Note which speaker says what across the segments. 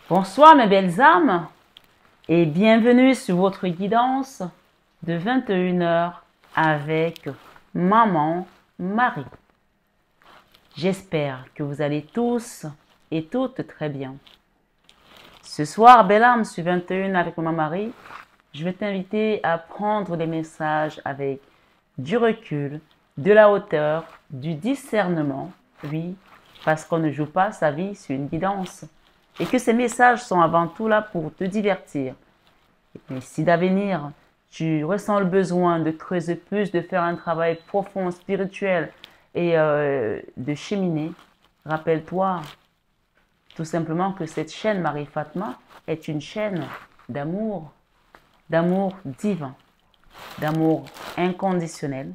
Speaker 1: Bonsoir mes belles âmes et bienvenue sur votre guidance de 21 heures avec Maman Marie. J'espère que vous allez tous et toutes très bien. Ce soir, belle âme, sur 21 avec Maman Marie, je vais t'inviter à prendre les messages avec du recul, de la hauteur, du discernement, oui, parce qu'on ne joue pas sa vie sur une guidance. Et que ces messages sont avant tout là pour te divertir. Mais si d'avenir, tu ressens le besoin de creuser plus, de faire un travail profond, spirituel et de cheminer, rappelle-toi tout simplement que cette chaîne Marie Fatma est une chaîne d'amour divin, d'amour inconditionnel,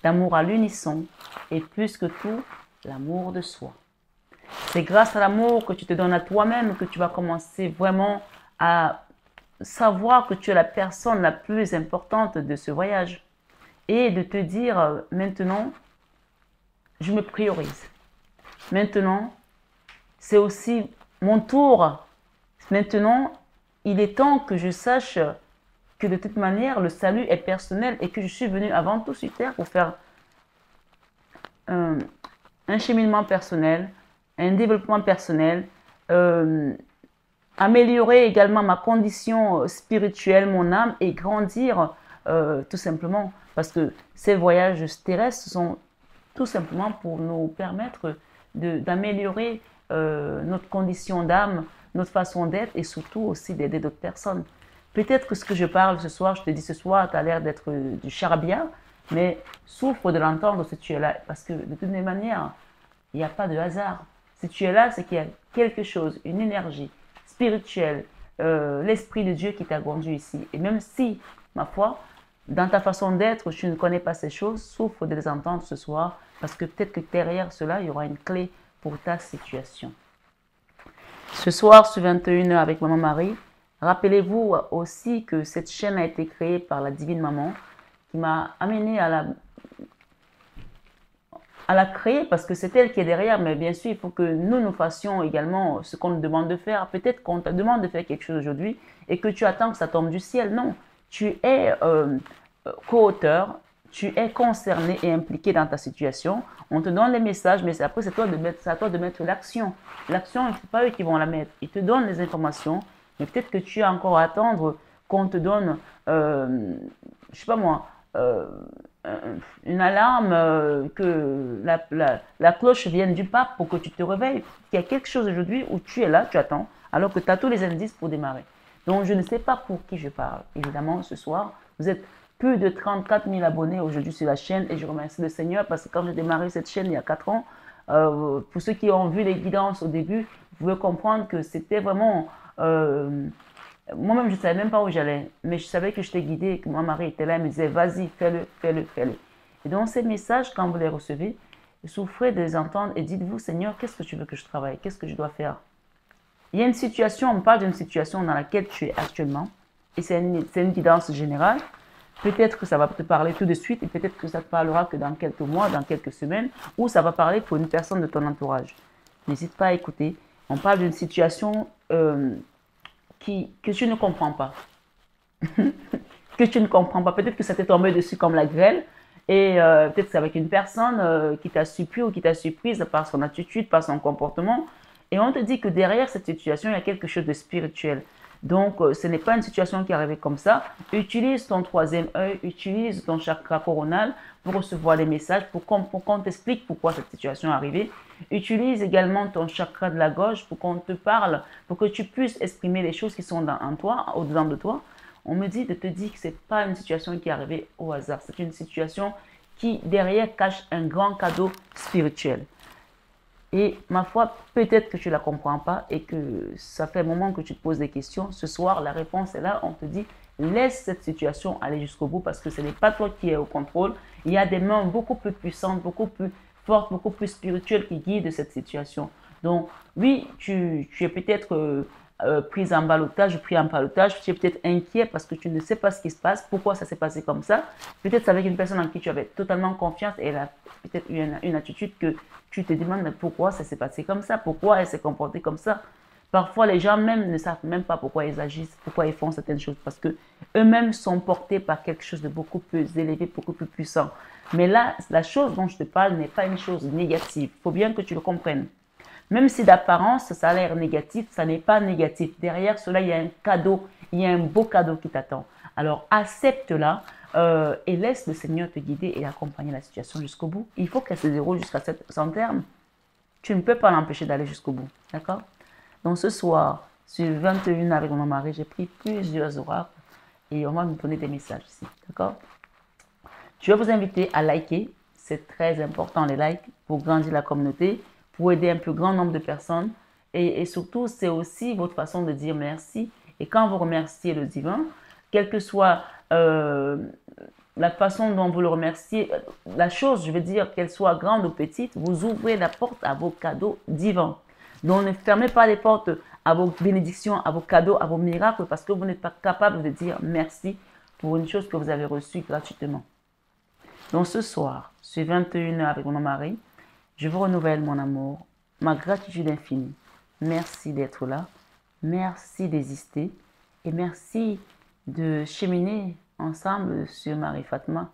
Speaker 1: d'amour à l'unisson et plus que tout, l'amour de soi. C'est grâce à l'amour que tu te donnes à toi-même que tu vas commencer vraiment à savoir que tu es la personne la plus importante de ce voyage. Et de te dire, maintenant, je me priorise. Maintenant, c'est aussi mon tour. Maintenant, il est temps que je sache que de toute manière, le salut est personnel et que je suis venue avant tout sur Terre pour faire un cheminement personnel, un développement personnel, améliorer également ma condition spirituelle, mon âme et grandir tout simplement. Parce que ces voyages terrestres sont tout simplement pour nous permettre d'améliorer notre condition d'âme, notre façon d'être et surtout aussi d'aider d'autres personnes. Peut-être que ce que je parle ce soir, je te dis ce soir, tu as l'air d'être du charabia, mais souffre de l'entendre si tu es là. Parce que de toutes les manières, il n'y a pas de hasard. Si tu es là, c'est qu'il y a quelque chose, une énergie spirituelle, l'Esprit de Dieu qui t'a conduit ici. Et même si, ma foi, dans ta façon d'être, tu ne connais pas ces choses, souffre de les entendre ce soir, parce que peut-être que derrière cela, il y aura une clé pour ta situation. Ce soir, sur 21 heures avec Maman Marie, rappelez-vous aussi que cette chaîne a été créée par la Divine Maman, qui m'a amené à la créer parce que c'est elle qui est derrière, mais bien sûr, il faut que nous fassions également ce qu'on nous demande de faire. Peut-être qu'on te demande de faire quelque chose aujourd'hui et que tu attends que ça tombe du ciel. Non, tu es co-auteur, tu es concerné et impliqué dans ta situation. On te donne les messages, mais après, c'est à toi de mettre l'action. L'action, ce n'est pas eux qui vont la mettre. Ils te donnent les informations, mais peut-être que tu as encore à attendre qu'on te donne, je ne sais pas moi, une alarme, que la cloche vienne du pape pour que tu te réveilles. Il y a quelque chose aujourd'hui où tu es là, tu attends, alors que tu as tous les indices pour démarrer. Donc, je ne sais pas pour qui je parle. Évidemment, ce soir, vous êtes plus de 34 000 abonnés aujourd'hui sur la chaîne et je remercie le Seigneur parce que quand j'ai démarré cette chaîne il y a 4 ans, pour ceux qui ont vu les guidances au début, vous pouvez comprendre que c'était vraiment... moi-même, je ne savais même pas où j'allais, mais je savais que je t'ai guidée, que mon mari était là, il me disait, vas-y, fais-le, fais-le, fais-le. Et donc, ces messages, quand vous les recevez, souffrez de les entendre et dites-vous, Seigneur, qu'est-ce que tu veux que je travaille? Qu'est-ce que je dois faire? Il y a une situation, on parle d'une situation dans laquelle tu es actuellement, et c'est une guidance générale. Peut-être que ça va te parler tout de suite, et peut-être que ça te parlera que dans quelques mois, dans quelques semaines, ou ça va parler pour une personne de ton entourage. N'hésite pas à écouter. On parle d'une situation que tu ne comprends pas. Que tu ne comprends pas. Peut-être que ça t'est tombé dessus comme la grêle. Et peut-être que c'est avec une personne qui t'a surpris ou qui t'a surprise par son attitude, par son comportement. Et on te dit que derrière cette situation, il y a quelque chose de spirituel. Donc, ce n'est pas une situation qui est arrivée comme ça. Utilise ton troisième œil, utilise ton chakra coronal pour recevoir les messages, pour qu'on t'explique pourquoi cette situation est arrivée. Utilise également ton chakra de la gorge pour qu'on te parle, pour que tu puisses exprimer les choses qui sont en toi, au-dedans de toi. On me dit de te dire que ce n'est pas une situation qui est arrivée au hasard. C'est une situation qui, derrière, cache un grand cadeau spirituel. Et ma foi, peut-être que tu ne la comprends pas et que ça fait un moment que tu te poses des questions. Ce soir, la réponse est là. On te dit, laisse cette situation aller jusqu'au bout parce que ce n'est pas toi qui es au contrôle. Il y a des mains beaucoup plus puissantes, beaucoup plus fortes, beaucoup plus spirituelles qui guident cette situation. Donc, oui, tu es peut-être prise en ballottage ou pris en ballottage. Tu es peut-être inquiet parce que tu ne sais pas ce qui se passe, pourquoi ça s'est passé comme ça. Peut-être c'est avec une personne en qui tu avais totalement confiance et elle a peut-être eu une attitude que tu te demandes pourquoi ça s'est passé comme ça, pourquoi elle s'est comportée comme ça. Parfois, les gens même ne savent même pas pourquoi ils agissent, pourquoi ils font certaines choses, parce que eux-mêmes sont portés par quelque chose de beaucoup plus élevé, beaucoup plus puissant. Mais là, la chose dont je te parle n'est pas une chose négative. Il faut bien que tu le comprennes. Même si d'apparence, ça a l'air négatif, ça n'est pas négatif. Derrière cela, il y a un cadeau, il y a un beau cadeau qui t'attend. Alors, accepte-la et laisse le Seigneur te guider et accompagner la situation jusqu'au bout. Il faut qu'elle se déroule jusqu'à son terme. Tu ne peux pas l'empêcher d'aller jusqu'au bout. D'accord? Donc, ce soir, sur 21 avec mon mari, j'ai pris plusieurs oracles et on va nous donner des messages ici. D'accord? Je vais vous inviter à liker. C'est très important, les likes, pour grandir la communauté, pour aider un plus grand nombre de personnes. Et surtout, c'est aussi votre façon de dire merci. Et quand vous remerciez le divin, quelle que soit la façon dont vous le remerciez, la chose, je veux dire, qu'elle soit grande ou petite, vous ouvrez la porte à vos cadeaux divins. Donc, ne fermez pas les portes à vos bénédictions, à vos cadeaux, à vos miracles, parce que vous n'êtes pas capable de dire merci pour une chose que vous avez reçue gratuitement. Donc, ce soir, sur 21 heures avec mon mari, je vous renouvelle mon amour, ma gratitude infinie. Merci d'être là, merci d'exister et merci de cheminer ensemble sur Marie Fatma.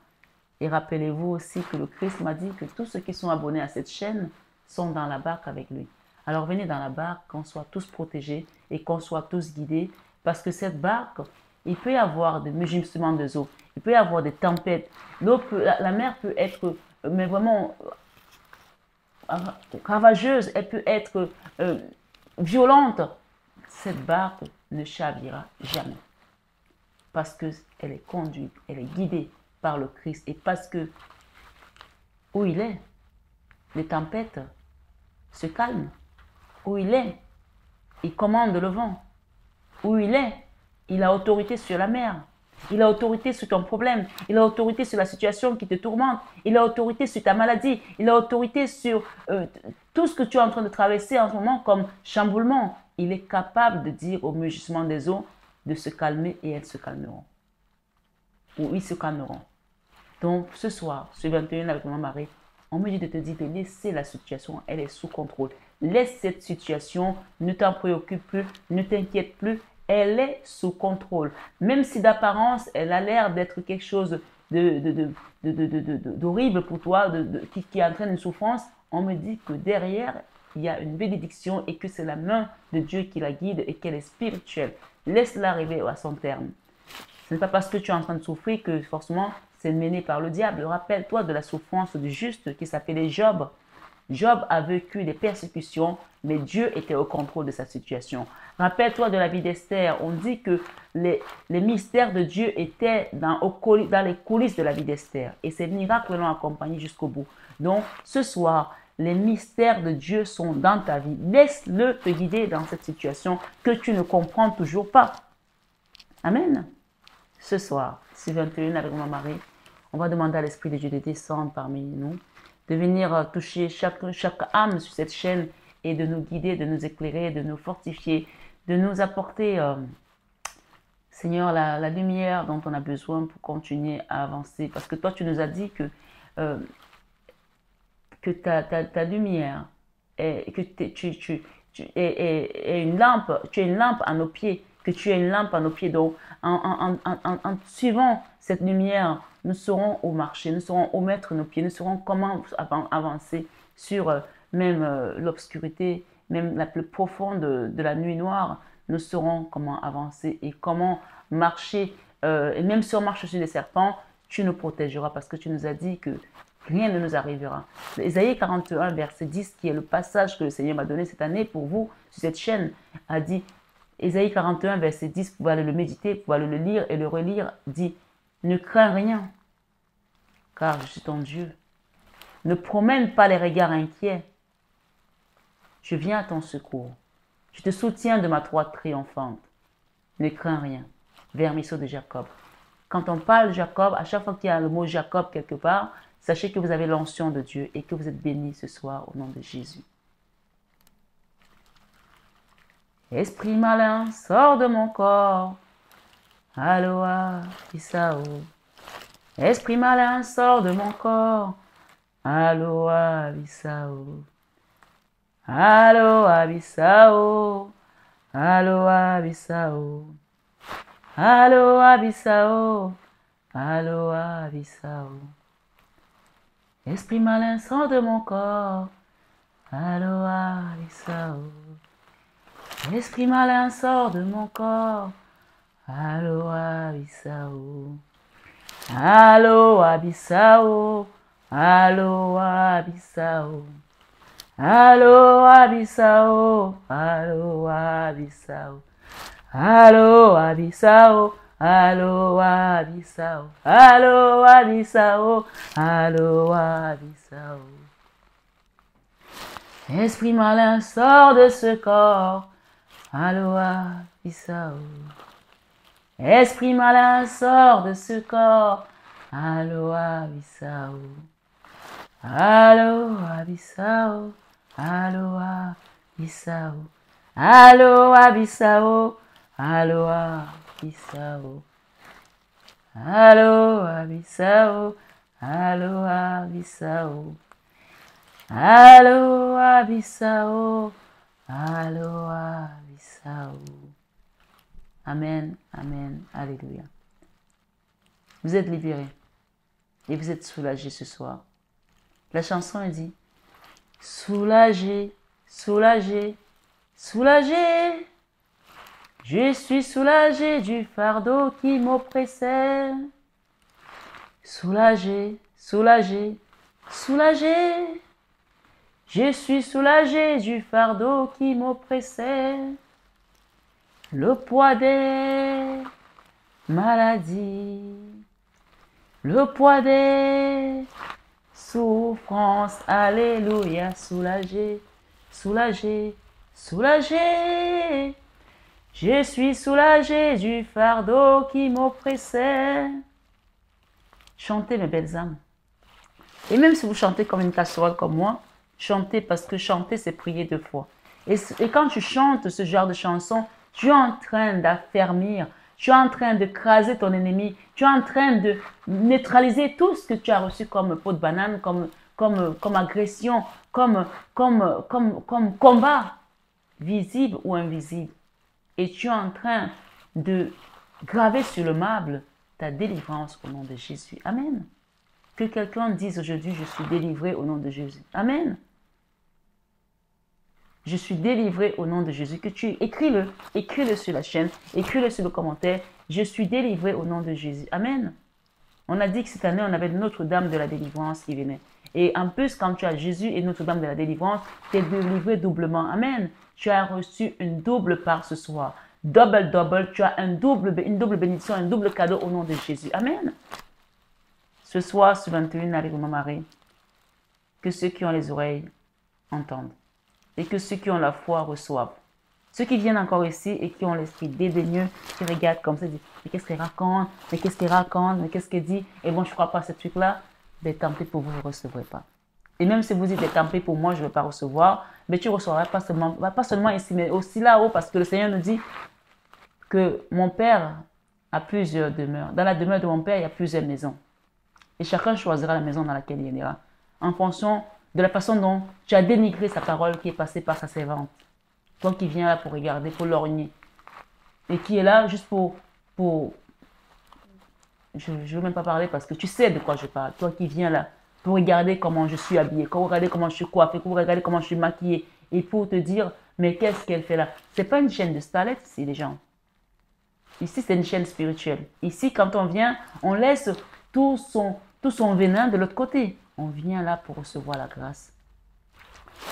Speaker 1: Et rappelez-vous aussi que le Christ m'a dit que tous ceux qui sont abonnés à cette chaîne sont dans la barque avec lui. Alors venez dans la barque, qu'on soit tous protégés et qu'on soit tous guidés, parce que cette barque, il peut y avoir des mugissements de eau, il peut y avoir des tempêtes. La mer peut être, mais vraiment ravageuse, elle peut être violente. Cette barque ne chavira jamais. Parce qu'elle est conduite, elle est guidée par le Christ. Et parce que où il est, les tempêtes se calment. Où il est, il commande le vent. Où il est, il a autorité sur la mer. Il a autorité sur ton problème. Il a autorité sur la situation qui te tourmente. Il a autorité sur ta maladie. Il a autorité sur tout ce que tu es en train de traverser en ce moment comme chamboulement. Il est capable de dire au mugissement des eaux de se calmer et elles se calmeront. Ou ils se calmeront. Donc ce soir, sur 21 avec mon mari, on me dit de te dire de laisser la situation, elle est sous contrôle. Laisse cette situation, ne t'en préoccupe plus, ne t'inquiète plus, elle est sous contrôle. Même si d'apparence, elle a l'air d'être quelque chose d'horrible pour toi, qui entraîne une souffrance, on me dit que derrière, il y a une bénédiction et que c'est la main de Dieu qui la guide et qu'elle est spirituelle. Laisse-la arriver à son terme. Ce n'est pas parce que tu es en train de souffrir que forcément c'est mené par le diable. Rappelle-toi de la souffrance du juste qui s'appelait Job. Job a vécu des persécutions, mais Dieu était au contrôle de sa situation. Rappelle-toi de la vie d'Esther. On dit que les mystères de Dieu étaient dans les coulisses de la vie d'Esther. Et ces miracles l'ont accompagné jusqu'au bout. Donc, ce soir, les mystères de Dieu sont dans ta vie. Laisse-le te guider dans cette situation que tu ne comprends toujours pas. Amen. Ce soir, sur 21 avec mon mari, on va demander à l'Esprit de Dieu de descendre parmi nous, de venir toucher chaque âme sur cette chaîne et de nous guider, de nous éclairer, de nous fortifier, de nous apporter, Seigneur, la lumière dont on a besoin pour continuer à avancer. Parce que toi, tu nous as dit que ta lumière est, que tu es une lampe, tu es une lampe à nos pieds, que tu es une lampe à nos pieds. Donc, en suivant cette lumière, nous saurons où marcher, nous saurons où mettre nos pieds, nous saurons comment avancer sur même l'obscurité, même la plus profonde de la nuit noire. Nous saurons comment avancer et comment marcher. Et même si on marche sur les serpents, tu nous protégeras parce que tu nous as dit que rien ne nous arrivera. Ésaïe 41, verset 10, qui est le passage que le Seigneur m'a donné cette année pour vous sur cette chaîne, a dit, Ésaïe 41, verset 10, vous pouvez aller le méditer, vous pouvez aller le lire et le relire, dit, ne crains rien, car je suis ton Dieu. Ne promène pas les regards inquiets. Je viens à ton secours. Je te soutiens de ma droite triomphante. Ne crains rien. Vermisseau de Jacob. Quand on parle Jacob, à chaque fois qu'il y a le mot Jacob quelque part, sachez que vous avez l'onction de Dieu et que vous êtes bénis ce soir au nom de Jésus. Esprit malin, sors de mon corps. Aloha, Isao. Esprit malin, sors de mon corps. Aloha, Isao. Aloha, Isao. Aloha Bissau. Aloha Bissau. Aloha Bissau. Esprit malin sort de mon corps. Aloha Bissau. Esprit malin sort de mon corps. Aloha Bissau. Aloha Bissau. Aloha Bissau. Aloha Bissau. Aloha Bissau. Aloha Bissau. Aloha Bissau. Aloha Bissau. Aloha Bissau. Esprit malin sort de ce corps. Aloha Bissau. Esprit malin sort de ce corps. Aloha Bissau. Aloha Bissau. Aloha Bissau. Aloha Bissau. Aloha Bissau. Aloha Bissau. Aloha Bissau. Aloha Bissau. Aloha Bissau. Amen, amen, alléluia. Vous êtes libérés et vous êtes soulagés ce soir. La chanson dit, soulagé, soulagé, soulagé. Je suis soulagé du fardeau qui m'oppressait. Soulagé, soulagé, soulagé. Je suis soulagé du fardeau qui m'oppressait. Le poids des maladies, le poids des souffrances, alléluia, soulagé, soulagé, soulagé. Je suis soulagé du fardeau qui m'oppressait. Chantez mes belles âmes. Et même si vous chantez comme une casserole comme moi, chantez parce que chanter c'est prier de foi. Et quand tu chantes ce genre de chanson, tu es en train d'affermir, tu es en train de craser ton ennemi, tu es en train de neutraliser tout ce que tu as reçu comme peau de banane, comme agression, comme combat, visible ou invisible. Et tu es en train de graver sur le marbre ta délivrance au nom de Jésus. Amen. Que quelqu'un dise aujourd'hui, je suis délivré au nom de Jésus. Amen. Je suis délivré au nom de Jésus. Que tu écris-le sur la chaîne, écris-le sur le commentaire. Je suis délivré au nom de Jésus. Amen. On a dit que cette année, on avait Notre-Dame de la délivrance qui venait. Et en plus, quand tu as Jésus et Notre-Dame de la délivrance, tu es délivré doublement. Amen. Tu as reçu une double part ce soir. Double, double. Tu as une double bénédiction, un double cadeau au nom de Jésus. Amen. Ce soir, ce 21, Marie Marie, que ceux qui ont les oreilles entendent. Et que ceux qui ont la foi reçoivent. Ceux qui viennent encore ici et qui ont l'esprit dédaigneux, qui regardent comme ça, disent, mais qu'est-ce qu'elle raconte, mais qu'est-ce qu'elle raconte, mais qu'est-ce qu'elle dit, et bon, je ne crois pas à ce truc-là, mais tant pis pour vous, vous ne recevrez pas. Et même si vous dites, tant pis pour moi, je ne vais pas recevoir, mais tu ne recevras pas seulement ici, mais aussi là-haut, parce que le Seigneur nous dit que mon Père a plusieurs demeures. Dans la demeure de mon Père, il y a plusieurs maisons. Et chacun choisira la maison dans laquelle il ira, en fonction de la façon dont tu as dénigré sa parole qui est passée par sa servante. Toi qui viens là pour regarder, pour lorgner. Et qui est là juste pour je ne veux même pas parler parce que tu sais de quoi je parle. Toi qui viens là pour regarder comment je suis habillée, pour regarder comment je suis coiffée, pour regarder comment je suis maquillée. Et pour te dire, mais qu'est-ce qu'elle fait là? Ce n'est pas une chaîne de starlet ici, les gens. Ici, c'est une chaîne spirituelle. Ici, quand on vient, on laisse tout son venin de l'autre côté. On vient là pour recevoir la grâce.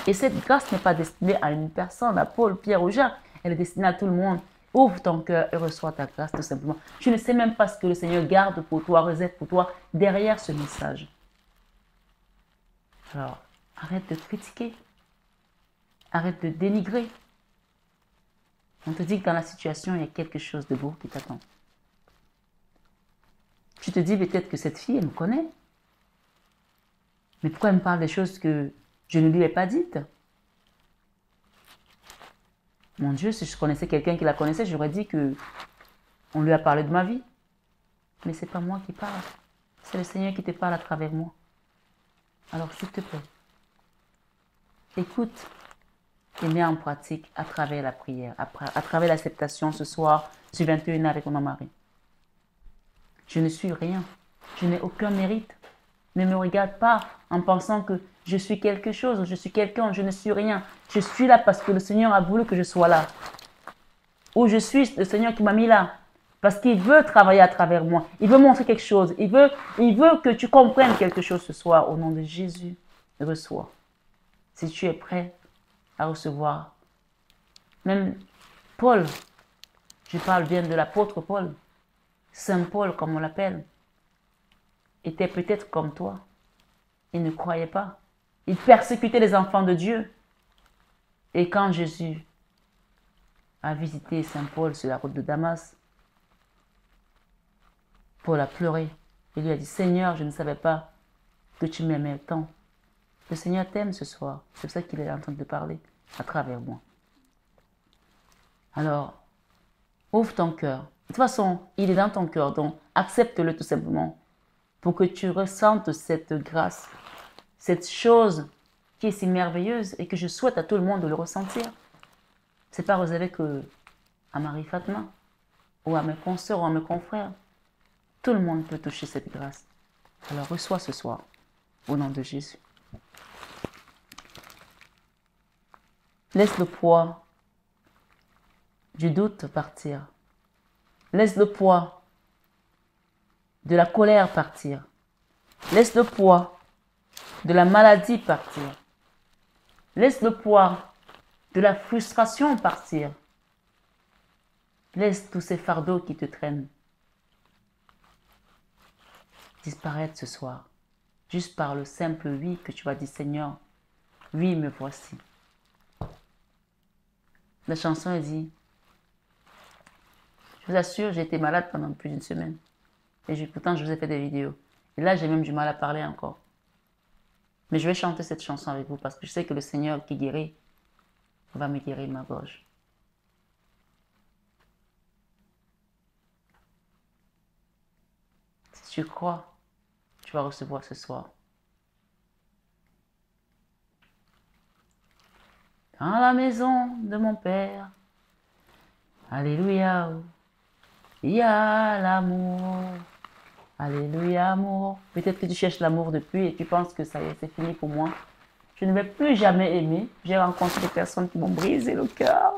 Speaker 1: Et cette grâce n'est pas destinée à une personne, à Paul, Pierre ou Jacques. Elle est destinée à tout le monde. Ouvre ton cœur et reçois ta grâce tout simplement. Tu ne sais même pas ce que le Seigneur garde pour toi, réserve pour toi derrière ce message. Alors, arrête de critiquer. Arrête de dénigrer. On te dit que dans la situation, il y a quelque chose de beau qui t'attend. Tu te dis peut-être que cette fille, elle me connaît. Mais pourquoi elle me parle des choses que je ne lui ai pas dites? Mon Dieu, si je connaissais quelqu'un qui la connaissait, j'aurais dit qu'on lui a parlé de ma vie. Mais ce n'est pas moi qui parle. C'est le Seigneur qui te parle à travers moi. Alors, s'il te plaît, écoute et mets en pratique à travers la prière, à travers l'acceptation ce soir sur 21 avec mon mari. Je ne suis rien. Je n'ai aucun mérite. Ne me regarde pas en pensant que je suis quelque chose, je suis quelqu'un, je ne suis rien. Je suis là parce que le Seigneur a voulu que je sois là. Où je suis, le Seigneur qui m'a mis là. Parce qu'il veut travailler à travers moi. Il veut montrer quelque chose. Il veut que tu comprennes quelque chose ce soir. Au nom de Jésus, reçois. Si tu es prêt à recevoir. Même Paul, je parle bien de l'apôtre Paul. Saint Paul, comme on l'appelle, était peut-être comme toi. Il ne croyait pas. Il persécutait les enfants de Dieu. Et quand Jésus a visité Saint Paul sur la route de Damas, Paul a pleuré. Il lui a dit, Seigneur, je ne savais pas que tu m'aimais tant. Le Seigneur t'aime ce soir. C'est pour ça qu'il est en train de te parler à travers moi. Alors, ouvre ton cœur. De toute façon, il est dans ton cœur, donc accepte-le tout simplement pour que tu ressentes cette grâce, cette chose qui est si merveilleuse et que je souhaite à tout le monde de le ressentir. Ce n'est pas réservé que à Marie Fatma ou à mes consoeurs ou à mes confrères. Tout le monde peut toucher cette grâce. Alors reçois ce soir, au nom de Jésus. Laisse le poids du doute partir. Laisse le poids de la colère partir. Laisse le poids de la maladie partir. Laisse le poids de la frustration partir. Laisse tous ces fardeaux qui te traînent disparaître ce soir. Juste par le simple oui que tu vas dire, Seigneur, oui, me voici. La chanson elle dit, je vous assure, j'ai été malade pendant plus d'une semaine. Et pourtant, je vous ai fait des vidéos. Et là, j'ai même du mal à parler encore. Mais je vais chanter cette chanson avec vous parce que je sais que le Seigneur qui guérit va me guérir ma gorge. Si tu crois, tu vas recevoir ce soir. Dans la maison de mon Père, alléluia, il y a l'amour. Alléluia, amour. Peut-être que tu cherches l'amour depuis et tu penses que ça y est, c'est fini pour moi. Je ne vais plus jamais aimer. J'ai rencontré des personnes qui m'ont brisé le cœur.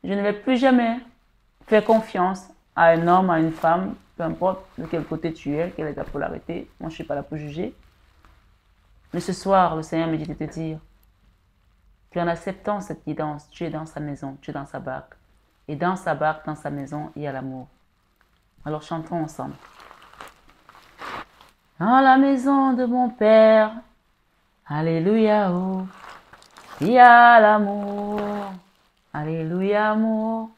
Speaker 1: Je ne vais plus jamais faire confiance à un homme, à une femme, peu importe de quel côté tu es, quelle est ta polarité. Moi, je ne suis pas là pour juger. Mais ce soir, le Seigneur me dit de te dire qu'en acceptant cette guidance, tu es dans sa maison, tu es dans sa barque. Et dans sa barque, dans sa maison, il y a l'amour. Alors chantons ensemble. Dans la maison de mon Père, alléluia, oh, il y a l'amour. Alléluia, amour.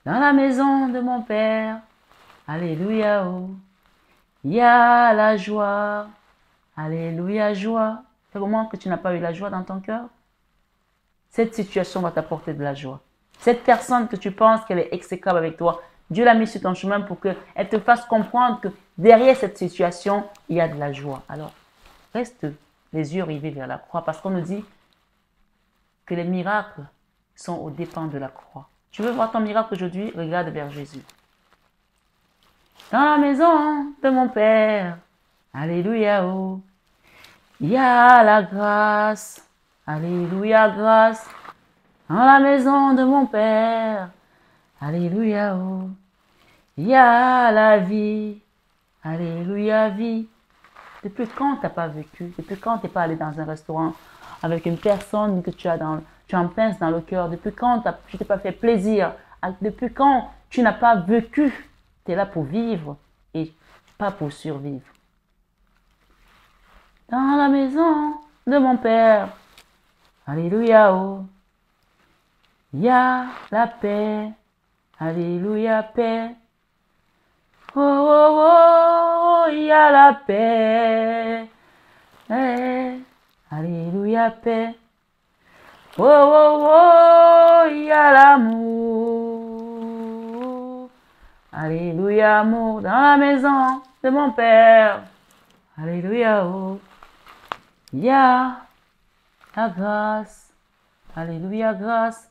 Speaker 1: Dans la maison de mon Père, alléluia, oh, il y a la joie. Alléluia, joie. C'est comment que tu n'as pas eu la joie dans ton cœur? Cette situation va t'apporter de la joie. Cette personne que tu penses qu'elle est exécrable avec toi, Dieu l'a mis sur ton chemin pour qu'elle te fasse comprendre que derrière cette situation, il y a de la joie. Alors, reste les yeux rivés vers la croix parce qu'on nous dit que les miracles sont aux dépens de la croix. Tu veux voir ton miracle aujourd'hui? Regarde vers Jésus. Dans la maison de mon Père, alléluia, oh, il y a la grâce. Alléluia, grâce. Dans la maison de mon Père, alléluia, oh, il y a la vie. Alléluia, vie. Depuis quand tu n'as pas vécu? Depuis quand tu n'es pas allé dans un restaurant avec une personne que tu en pinces dans le cœur? Depuis quand tu t'es pas fait plaisir? Depuis quand tu n'as pas vécu? Tu es là pour vivre et pas pour survivre. Dans la maison de mon Père, alléluia, oh, il y a la paix. Alléluia, paix. Oh, oh, oh, il y a la paix. Alléluia, paix. Oh, oh, oh, il y a l'amour. Alléluia, amour dans la maison de mon Père. Alléluia, oh, il y a la grâce. Alléluia, grâce.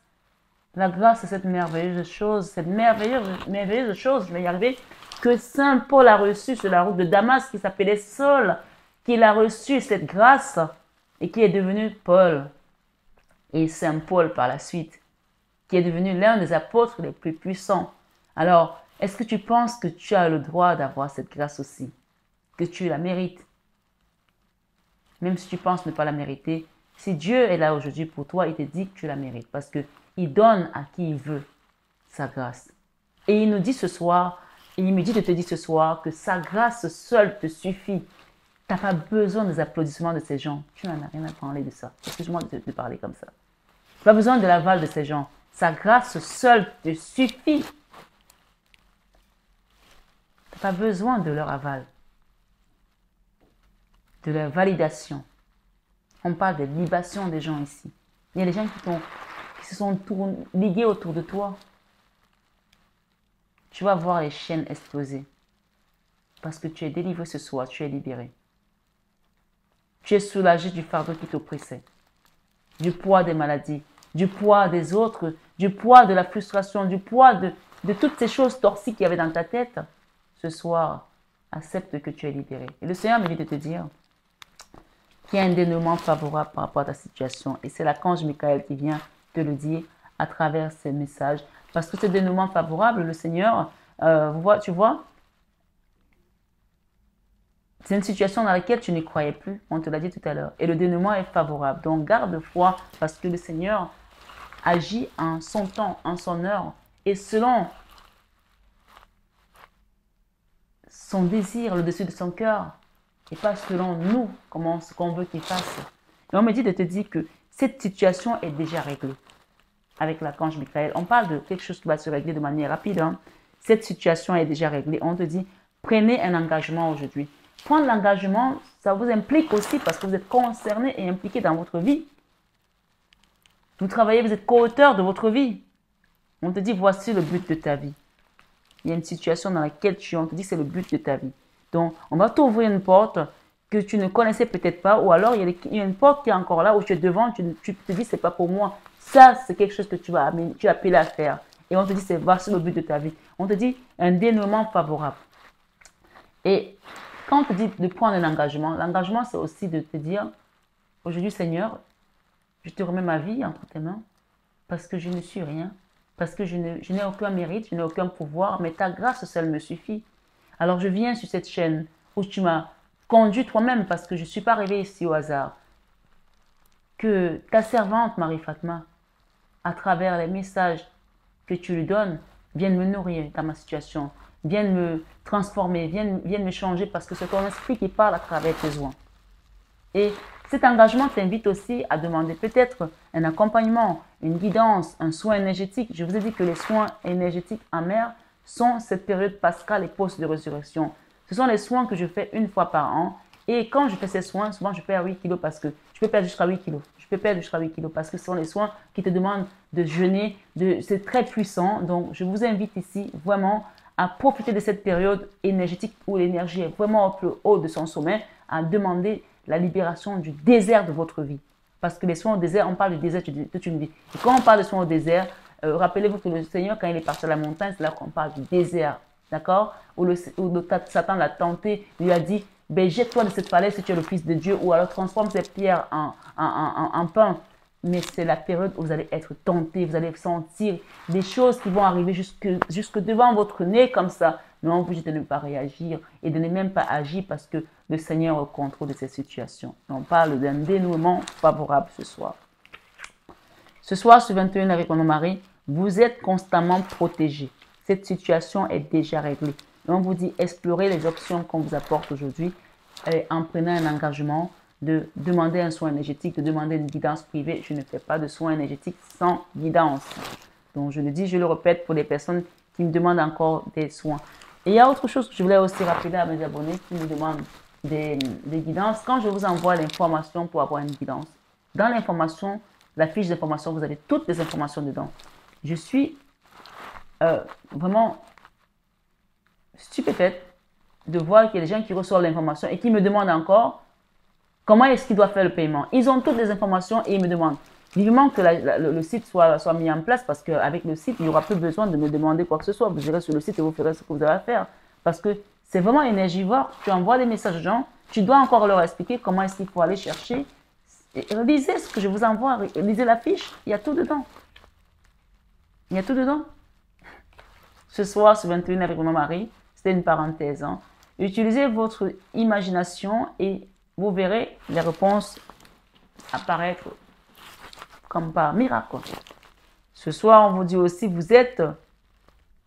Speaker 1: La grâce, c'est cette merveilleuse chose, merveilleuse chose, je vais y arriver, que Saint Paul a reçue sur la route de Damas, qui s'appelait Saul, qu'il a reçu cette grâce et qui est devenu Paul. Et Saint Paul par la suite, qui est devenu l'un des apôtres les plus puissants. Alors, est-ce que tu penses que tu as le droit d'avoir cette grâce aussi? Que tu la mérites? Même si tu penses ne pas la mériter, si Dieu est là aujourd'hui pour toi, il te dit que tu la mérites parce qu'il donne à qui il veut sa grâce. Et il nous dit ce soir, il me dit de te dire ce soir que sa grâce seule te suffit. Tu n'as pas besoin des applaudissements de ces gens. Tu n'en as rien à parler de ça. Excuse-moi de parler comme ça. Tu n'as pas besoin de l'aval de ces gens. Sa grâce seule te suffit. Tu n'as pas besoin de leur aval, de leur validation. On parle de libation des gens ici. Il y a des gens qui se sont ligués autour de toi. Tu vas voir les chaînes exploser. Parce que tu es délivré ce soir, tu es libéré. Tu es soulagé du fardeau qui t'oppressait, du poids des maladies, du poids des autres, du poids de la frustration, du poids de toutes ces choses torsies qu'il y avait dans ta tête. Ce soir, accepte que tu es libéré. Et le Seigneur me dit de te dire qu'il y a un dénouement favorable par rapport à ta situation. Et c'est l'archange Michael qui vient te le dire à travers ces messages. Parce que ce dénouement favorable, le Seigneur, tu vois, c'est une situation dans laquelle tu n'y croyais plus. On te l'a dit tout à l'heure. Et le dénouement est favorable. Donc garde foi parce que le Seigneur agit en son temps, en son heure et selon son désir, le dessus de son cœur. Et pas selon nous, ce qu'on veut qu'il fasse. Et on me dit de te dire que cette situation est déjà réglée. Avec l'archange Michael, on parle de quelque chose qui va se régler de manière rapide. Hein. Cette situation est déjà réglée. On te dit, prenez un engagement aujourd'hui. Prendre l'engagement, ça vous implique aussi parce que vous êtes concerné et impliqué dans votre vie. Vous travaillez, vous êtes co-auteur de votre vie. On te dit, voici le but de ta vie. Il y a une situation dans laquelle on te dit, c'est le but de ta vie. Donc, on va t'ouvrir une porte que tu ne connaissais peut-être pas ou alors il y a une porte qui est encore là où tu es devant, tu te dis, c'est pas pour moi. Ça, c'est quelque chose que tu es appelé à faire. Et on te dit, voici le but de ta vie. On te dit, un dénouement favorable. Et quand on te dit de prendre un engagement, l'engagement, c'est aussi de te dire, aujourd'hui, Seigneur, je te remets ma vie entre tes mains parce que je ne suis rien, parce que je n'ai aucun mérite, je n'ai aucun pouvoir, mais ta grâce seule me suffit. Alors, je viens sur cette chaîne où tu m'as conduit toi-même parce que je ne suis pas arrivée ici au hasard. Que ta servante, Marie-Fatma, à travers les messages que tu lui donnes, vienne me nourrir dans ma situation, vienne me transformer, vienne me changer parce que c'est ton esprit qui parle à travers tes soins. Et cet engagement t'invite aussi à demander peut-être un accompagnement, une guidance, un soin énergétique. Je vous ai dit que les soins énergétiques en mer sont cette période pascale et post de résurrection. Ce sont les soins que je fais une fois par an. Et quand je fais ces soins, souvent je perds 8 kilos parce que je peux perdre jusqu'à 8 kilos. Je peux perdre jusqu'à 8 kilos parce que ce sont les soins qui te demandent de jeûner. C'est très puissant. Donc, je vous invite ici vraiment à profiter de cette période énergétique où l'énergie est vraiment au plus haut de son sommet, à demander la libération du désert de votre vie. Parce que les soins au désert, on parle du désert toute une vie. Et quand on parle de soins au désert, rappelez-vous que le Seigneur, quand il est parti à la montagne, c'est là qu'on parle du désert. D'accord? Où Satan l'a tenté, lui a dit, ben, jette-toi de cette falaise si tu es le Fils de Dieu, ou alors transforme cette pierre en pain. Mais c'est la période où vous allez être tenté, vous allez sentir des choses qui vont arriver jusque devant votre nez comme ça. Mais on vous dit de ne pas réagir et de ne même pas agir parce que le Seigneur est au contrôle de ces situations. On parle d'un dénouement favorable ce soir. Ce soir, sur 21 avec mon mari, vous êtes constamment protégés. Cette situation est déjà réglée. Et on vous dit, explorez les options qu'on vous apporte aujourd'hui en prenant un engagement de demander un soin énergétique, de demander une guidance privée. Je ne fais pas de soins énergétiques sans guidance. Donc, je le dis, je le répète pour les personnes qui me demandent encore des soins. Et il y a autre chose que je voulais aussi rappeler à mes abonnés qui me demandent des guidances. Quand je vous envoie l'information pour avoir une guidance, dans l'information, la fiche d'information, vous avez toutes les informations dedans. Je suis vraiment stupéfaite de voir qu'il y a des gens qui reçoivent l'information et qui me demandent encore comment est-ce qu'ils doivent faire le paiement. Ils ont toutes les informations et ils me demandent Vivement que le site soit mis en place parce qu'avec le site, il n'y aura plus besoin de me demander quoi que ce soit. Vous irez sur le site et vous ferez ce que vous avez à faire. Parce que c'est vraiment énergivore. Tu envoies des messages aux gens, tu dois encore leur expliquer comment est-ce qu'il faut aller chercher. Et lisez ce que je vous envoie, lisez la fiche, il y a tout dedans. Il y a tout dedans. Ce soir, sur 21 avec mon mari, c'était une parenthèse. Hein. Utilisez votre imagination et vous verrez les réponses apparaître comme par miracle. Ce soir, on vous dit aussi,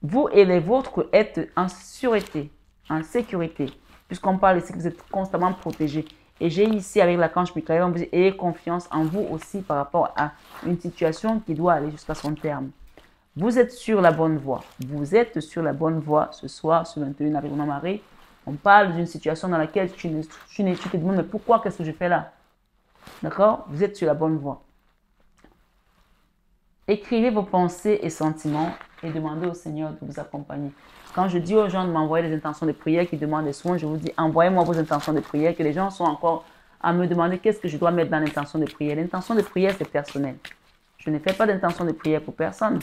Speaker 1: vous et les vôtres êtes en sûreté, en sécurité, puisqu'on parle ici que vous êtes constamment protégés. Et j'ai ici avec l'archange Michael, on vous dit, ayez confiance en vous aussi par rapport à une situation qui doit aller jusqu'à son terme. Vous êtes sur la bonne voie. Vous êtes sur la bonne voie ce soir, sur 21 avec mon mari. On parle d'une situation dans laquelle tu te demandes, mais pourquoi, qu'est-ce que je fais là? D'accord? Vous êtes sur la bonne voie. Écrivez vos pensées et sentiments et demandez au Seigneur de vous accompagner. Quand je dis aux gens de m'envoyer des intentions de prière qui demandent des soins, je vous dis envoyez-moi vos intentions de prière, que les gens sont encore à me demander qu'est-ce que je dois mettre dans l'intention de prière. L'intention de prière, c'est personnel. Je ne fais pas d'intention de prière pour personne.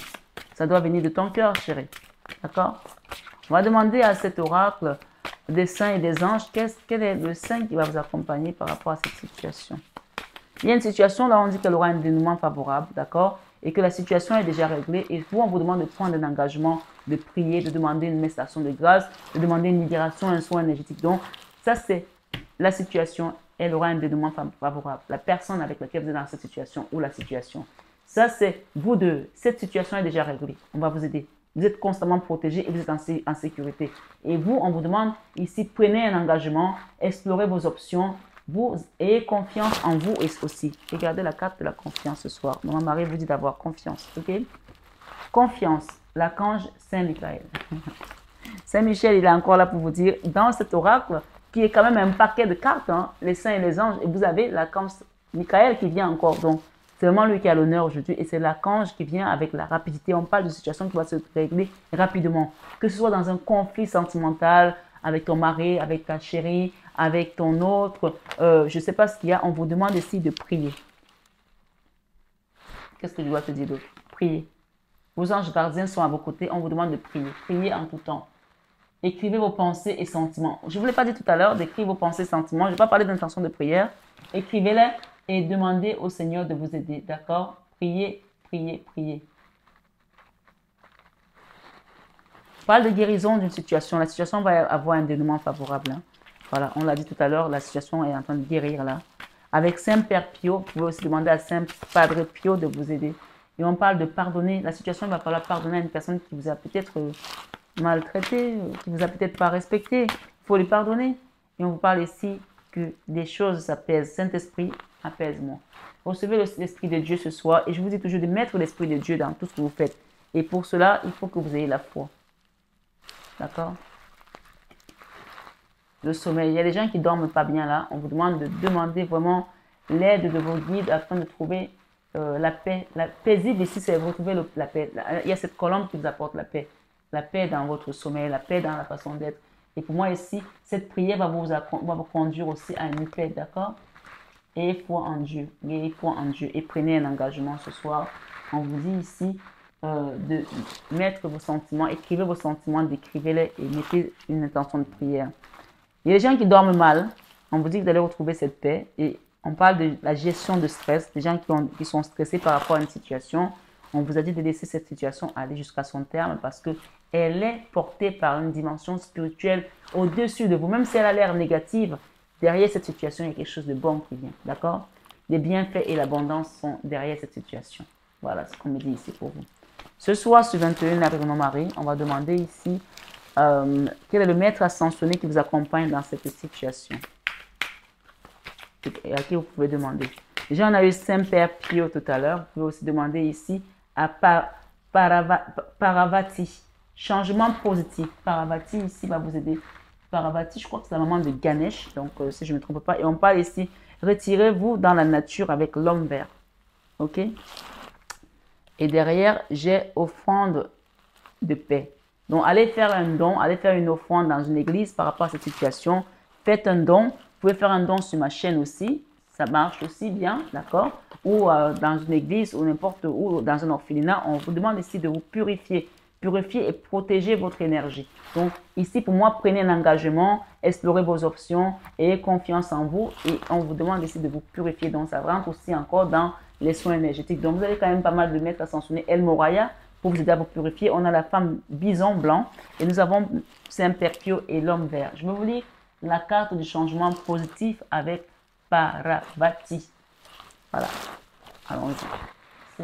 Speaker 1: Ça doit venir de ton cœur, chérie. D'accord? On va demander à cet oracle des saints et des anges, quel est le saint qui va vous accompagner par rapport à cette situation. Il y a une situation, là on dit qu'elle aura un dénouement favorable, d'accord? Et que la situation est déjà réglée. Et vous, on vous demande de prendre un engagement, de prier, de demander une mestation de grâce, de demander une libération, un soin énergétique. Donc, ça c'est la situation, elle aura un dénouement favorable. La personne avec laquelle vous êtes dans cette situation ou la situation. Ça c'est vous deux. Cette situation est déjà réglée. On va vous aider. Vous êtes constamment protégés et vous êtes en sécurité. Et vous, on vous demande ici, prenez un engagement, explorez vos options. Vous ayez confiance en vous aussi. Regardez la carte de la confiance ce soir. Maman Marie vous dit d'avoir confiance. Ok? Confiance. L'archange Saint-Michael. Saint-Michel, il est encore là pour vous dire, dans cet oracle, qui est quand même un paquet de cartes, hein, les saints et les anges, et vous avez l'archange Michael qui vient encore. Donc, c'est vraiment lui qui a l'honneur aujourd'hui. Et c'est l'archange qui vient avec la rapidité. On parle de situation qui va se régler rapidement. Que ce soit dans un conflit sentimental, avec ton mari, avec ta chérie, avec ton autre, je ne sais pas ce qu'il y a, on vous demande ici de prier. Qu'est-ce que je dois te dire d'autre? Priez. Vos anges gardiens sont à vos côtés, on vous demande de prier. Priez en tout temps. Écrivez vos pensées et sentiments. Je ne vous l'ai pas dit tout à l'heure d'écrire vos pensées et sentiments. Je ne vais pas parler d'intention de prière. Écrivez-les et demandez au Seigneur de vous aider. D'accord? Priez, priez, priez. Je parle de guérison d'une situation. La situation va avoir un dénouement favorable. Hein. Voilà, on l'a dit tout à l'heure, la situation est en train de guérir là. Avec Saint-Père Pio, vous pouvez aussi demander à Saint-Padre Pio de vous aider. Et on parle de pardonner. La situation, il va falloir pardonner à une personne qui vous a peut-être maltraité, qui vous a peut-être pas respecté. Il faut lui pardonner. Et on vous parle ici que des choses s'apaisent. Saint-Esprit, apaise-moi. Recevez l'Esprit de Dieu ce soir. Et je vous dis toujours de mettre l'Esprit de Dieu dans tout ce que vous faites. Et pour cela, il faut que vous ayez la foi. D'accord? Le sommeil. Il y a des gens qui ne dorment pas bien là. On vous demande de demander vraiment l'aide de vos guides afin de trouver la paix. La paisible ici, c'est retrouver la paix. Il y a cette colonne qui vous apporte la paix. La paix dans votre sommeil, la paix dans la façon d'être. Et pour moi ici, cette prière va vous conduire aussi à une paix, d'accord? Ayez foi en Dieu. Ayez foi en Dieu. Et prenez un engagement ce soir. On vous dit ici de mettre vos sentiments, écrivez vos sentiments, décrivez-les et mettez une intention de prière. Il y a des gens qui dorment mal. On vous dit que vous allez retrouver cette paix. Et on parle de la gestion de stress. Des gens qui sont stressés par rapport à une situation. On vous a dit de laisser cette situation aller jusqu'à son terme parce qu'elle est portée par une dimension spirituelle au-dessus de vous. Même si elle a l'air négative, derrière cette situation, il y a quelque chose de bon qui vient. D'accord? Les bienfaits et l'abondance sont derrière cette situation. Voilà ce qu'on me dit ici pour vous. Ce soir, sur 21 avec mon mari, on va demander ici quel est le maître ascensionné qui vous accompagne dans cette situation. Et à qui vous pouvez demander. Déjà, on a eu Saint-Père Pio tout à l'heure. Vous pouvez aussi demander ici à Paravati. Changement positif. Paravati ici va vous aider. Paravati, je crois que c'est la maman de Ganesh. Donc, si je ne me trompe pas. Et on parle ici, retirez-vous dans la nature avec l'homme vert. OK? Et derrière, j'ai offrande de paix. Donc, allez faire un don, allez faire une offrande dans une église par rapport à cette situation. Faites un don. Vous pouvez faire un don sur ma chaîne aussi. ça marche aussi bien, d'accord? Ou dans une église ou n'importe où, dans un orphelinat, on vous demande ici de vous purifier. Purifier et protéger votre énergie. Donc ici, pour moi, prenez un engagement, explorez vos options, ayez confiance en vous et on vous demande ici de vous purifier. Donc ça rentre aussi encore dans les soins énergétiques. Donc vous avez quand même pas mal de maîtres à sanctionner. El Moraya, pour vous aider à vous purifier. On a la femme bison blanc et nous avons Saint-Perpio et l'homme vert. Je vais vous lire la carte du changement positif avec Parvati. Voilà, allons-y.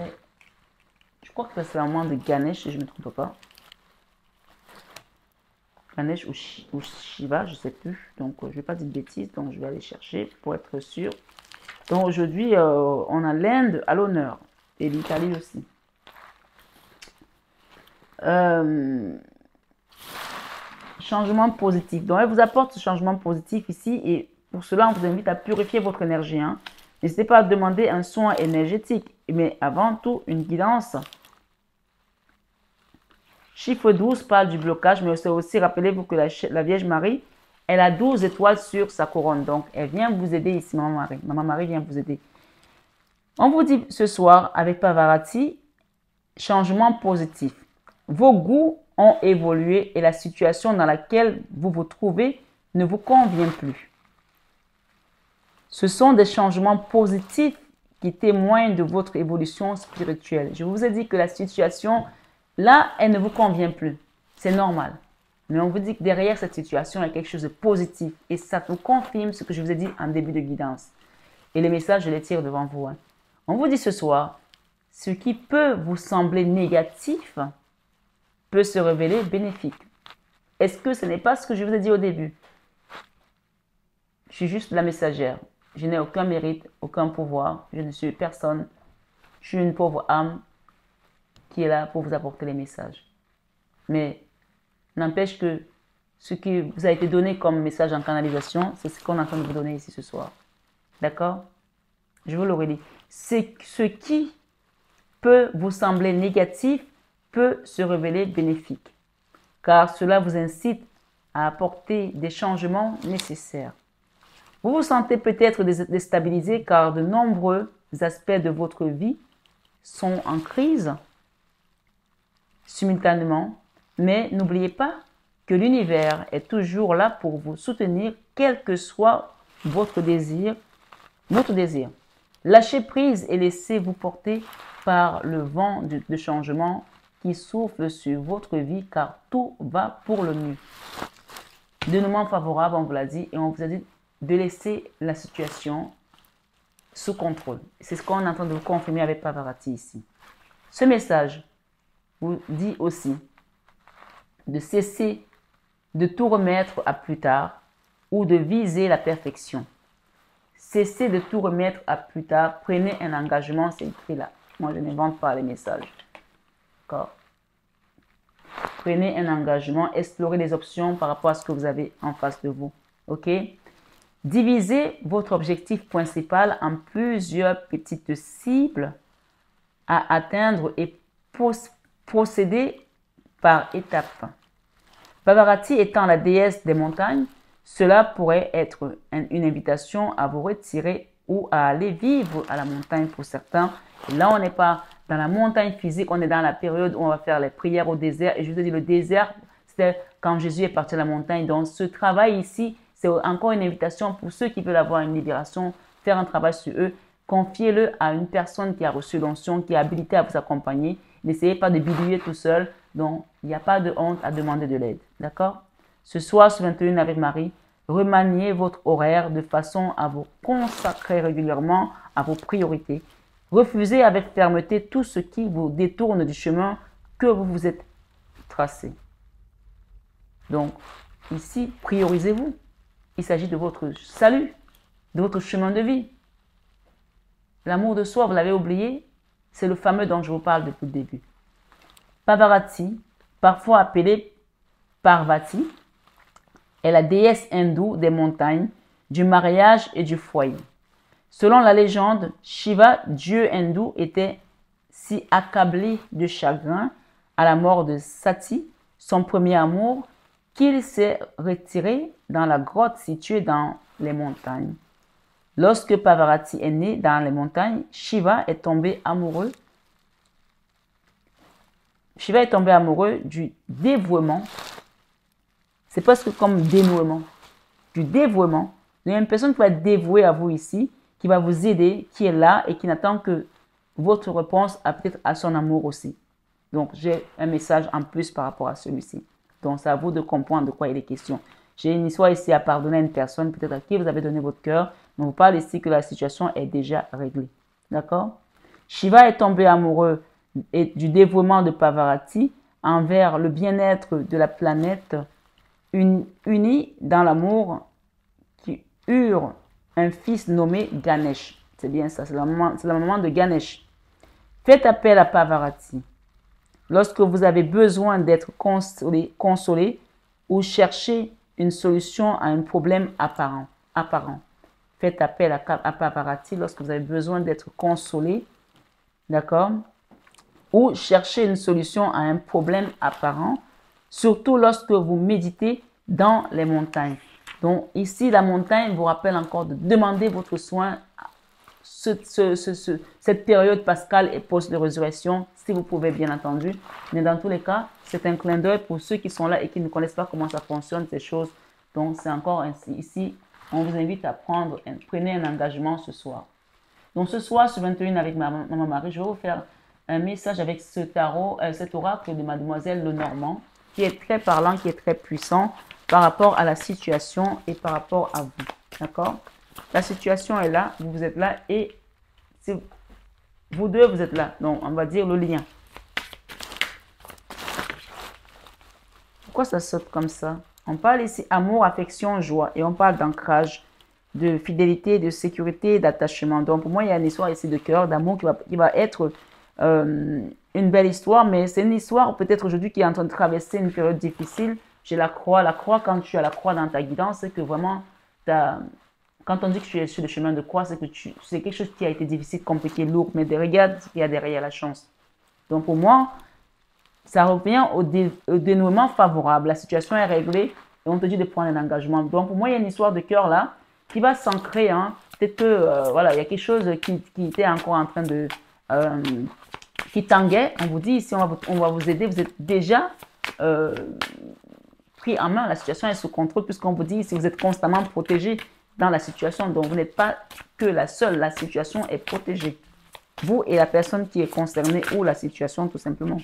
Speaker 1: Je crois que c'est un moment de Ganesh, si je ne me trompe pas. Ganesh ou Shiva, je ne sais plus. Donc, je ne vais pas dire de bêtises, donc je vais aller chercher pour être sûr. Donc, aujourd'hui, on a l'Inde à l'honneur et l'Italie aussi. Changement positif. Donc, elle vous apporte ce changement positif ici et pour cela, on vous invite à purifier votre énergie. Hein. N'hésitez pas à demander un soin énergétique, mais avant tout, une guidance. Chiffre 12 parle du blocage, mais c'est aussi, rappelez-vous que la Vierge Marie, elle a 12 étoiles sur sa couronne. Donc, elle vient vous aider ici, Maman Marie. Maman Marie vient vous aider. On vous dit ce soir, avec Pavarati, changement positif. Vos goûts ont évolué et la situation dans laquelle vous vous trouvez ne vous convient plus. Ce sont des changements positifs qui témoignent de votre évolution spirituelle. Je vous ai dit que la situation, là, elle ne vous convient plus. C'est normal. Mais on vous dit que derrière cette situation, il y a quelque chose de positif. Et ça vous confirme ce que je vous ai dit en début de guidance. Et les messages, je les tire devant vous. Hein. On vous dit ce soir, ce qui peut vous sembler négatif peut se révéler bénéfique. Est-ce que ce n'est pas ce que je vous ai dit au début? Je suis juste la messagère. Je n'ai aucun mérite, aucun pouvoir. Je ne suis personne. Je suis une pauvre âme qui est là pour vous apporter les messages. Mais n'empêche que ce qui vous a été donné comme message en canalisation, c'est ce qu'on est en train de vous donner ici ce soir. D'accord? Je vous l'aurais dit. C'est ce qui peut vous sembler négatif peut se révéler bénéfique, car cela vous incite à apporter des changements nécessaires. Vous vous sentez peut-être déstabilisé car de nombreux aspects de votre vie sont en crise simultanément, mais n'oubliez pas que l'univers est toujours là pour vous soutenir, quel que soit votre désir, notre désir. Lâchez prise et laissez-vous porter par le vent de changement qui souffle sur votre vie, car tout va pour le mieux. Dénouement favorable, on vous l'a dit, et on vous a dit de laisser la situation sous contrôle. C'est ce qu'on est en train de vous confirmer avec Pavarati ici. Ce message vous dit aussi de cesser de tout remettre à plus tard ou de viser la perfection. Cessez de tout remettre à plus tard. Prenez un engagement, c'est écrit là. Moi, je n'invente pas les messages. D'accord? Prenez un engagement, explorez les options par rapport à ce que vous avez en face de vous. OK? Divisez votre objectif principal en plusieurs petites cibles à atteindre et procéder par étapes. Pavarati étant la déesse des montagnes, cela pourrait être une invitation à vous retirer ou à aller vivre à la montagne pour certains. Et là, on n'est pas dans la montagne physique, on est dans la période où on va faire les prières au désert. Et je vous ai dit, le désert, c'était quand Jésus est parti à la montagne. Donc, ce travail ici, c'est encore une invitation pour ceux qui veulent avoir une libération, faire un travail sur eux. Confiez-le à une personne qui a reçu l'onction, qui est habilitée à vous accompagner. N'essayez pas de bidouiller tout seul. Donc, il n'y a pas de honte à demander de l'aide. D'accord? Ce soir, sur 21 avec Marie, remaniez votre horaire de façon à vous consacrer régulièrement à vos priorités. Refusez avec fermeté tout ce qui vous détourne du chemin que vous vous êtes tracé. Donc, ici, priorisez-vous. Il s'agit de votre salut, de votre chemin de vie. L'amour de soi, vous l'avez oublié, c'est le fameux dont je vous parle depuis le début. Pavarati, parfois appelée Parvati, est la déesse hindoue des montagnes, du mariage et du foyer. Selon la légende, Shiva, dieu hindou, était si accablé de chagrin à la mort de Sati, son premier amour, qu'il s'est retiré dans la grotte située dans les montagnes. Lorsque Pavarati est né dans les montagnes, Shiva est tombé amoureux. Shiva est tombé amoureux du dévouement. C'est presque comme dénouement. Du dévouement. Il y a une personne qui va être dévouée à vous ici, qui va vous aider, qui est là et qui n'attend que votre réponse peut-être à son amour aussi. Donc, j'ai un message en plus par rapport à celui-ci. Donc, c'est à vous de comprendre de quoi il est question. J'ai une histoire ici à pardonner à une personne, peut-être à qui vous avez donné votre cœur, mais on vous parle ici que la situation est déjà réglée. D'accord? Shiva est tombé amoureux du dévouement de Pavarati envers le bien-être de la planète, unis dans l'amour, qui eurent un fils nommé Ganesh. C'est bien ça, c'est la maman de Ganesh. Faites appel à Pavarati. Lorsque vous avez besoin d'être consolé ou cherchez une solution à un problème apparent. Faites appel à Pavarati lorsque vous avez besoin d'être consolé, d'accord? Ou cherchez une solution à un problème apparent, surtout lorsque vous méditez dans les montagnes. Donc ici, la montagne vous rappelle encore de demander votre soin cette période pascale et post de résurrection, si vous pouvez bien entendu. Mais dans tous les cas, c'est un clin d'œil pour ceux qui sont là et qui ne connaissent pas comment ça fonctionne, ces choses. Donc c'est encore ainsi. Ici, on vous invite à prenez un engagement ce soir. Donc ce soir, sur 21 avec Maman Marie, je vais vous faire un message avec ce tarot, cet oracle de Mademoiselle Lenormand, qui est très parlant, qui est très puissant par rapport à la situation et par rapport à vous. D'accord? La situation est là, vous êtes là et vous deux, vous êtes là. Donc, on va dire le lien. Pourquoi ça saute comme ça? On parle ici amour, affection, joie. Et on parle d'ancrage, de fidélité, de sécurité, d'attachement. Donc, pour moi, il y a une histoire ici de cœur, d'amour qui va être une belle histoire. Mais c'est une histoire peut-être aujourd'hui qui est en train de traverser une période difficile. J'ai la croix. La croix, quand tu as la croix dans ta guidance, c'est que vraiment, quand on dit que tu es sur le chemin de croix, c'est que c'est quelque chose qui a été difficile, compliqué, lourd. Mais regarde ce qu'il y a derrière la chance. Donc, pour moi, ça revient au dénouement favorable. La situation est réglée et on te dit de prendre un engagement. Donc, pour moi, il y a une histoire de cœur là qui va s'ancrer. Hein. Peut-être que, voilà, il y a quelque chose qui était encore en train de... qui tanguait. On vous dit ici, on va vous aider. Vous êtes déjà pris en main. La situation est sous contrôle puisqu'on vous dit ici, vous êtes constamment protégé dans la situation. Donc, vous n'êtes pas que la seule. La situation est protégée. Vous et la personne qui est concernée ou la situation, tout simplement.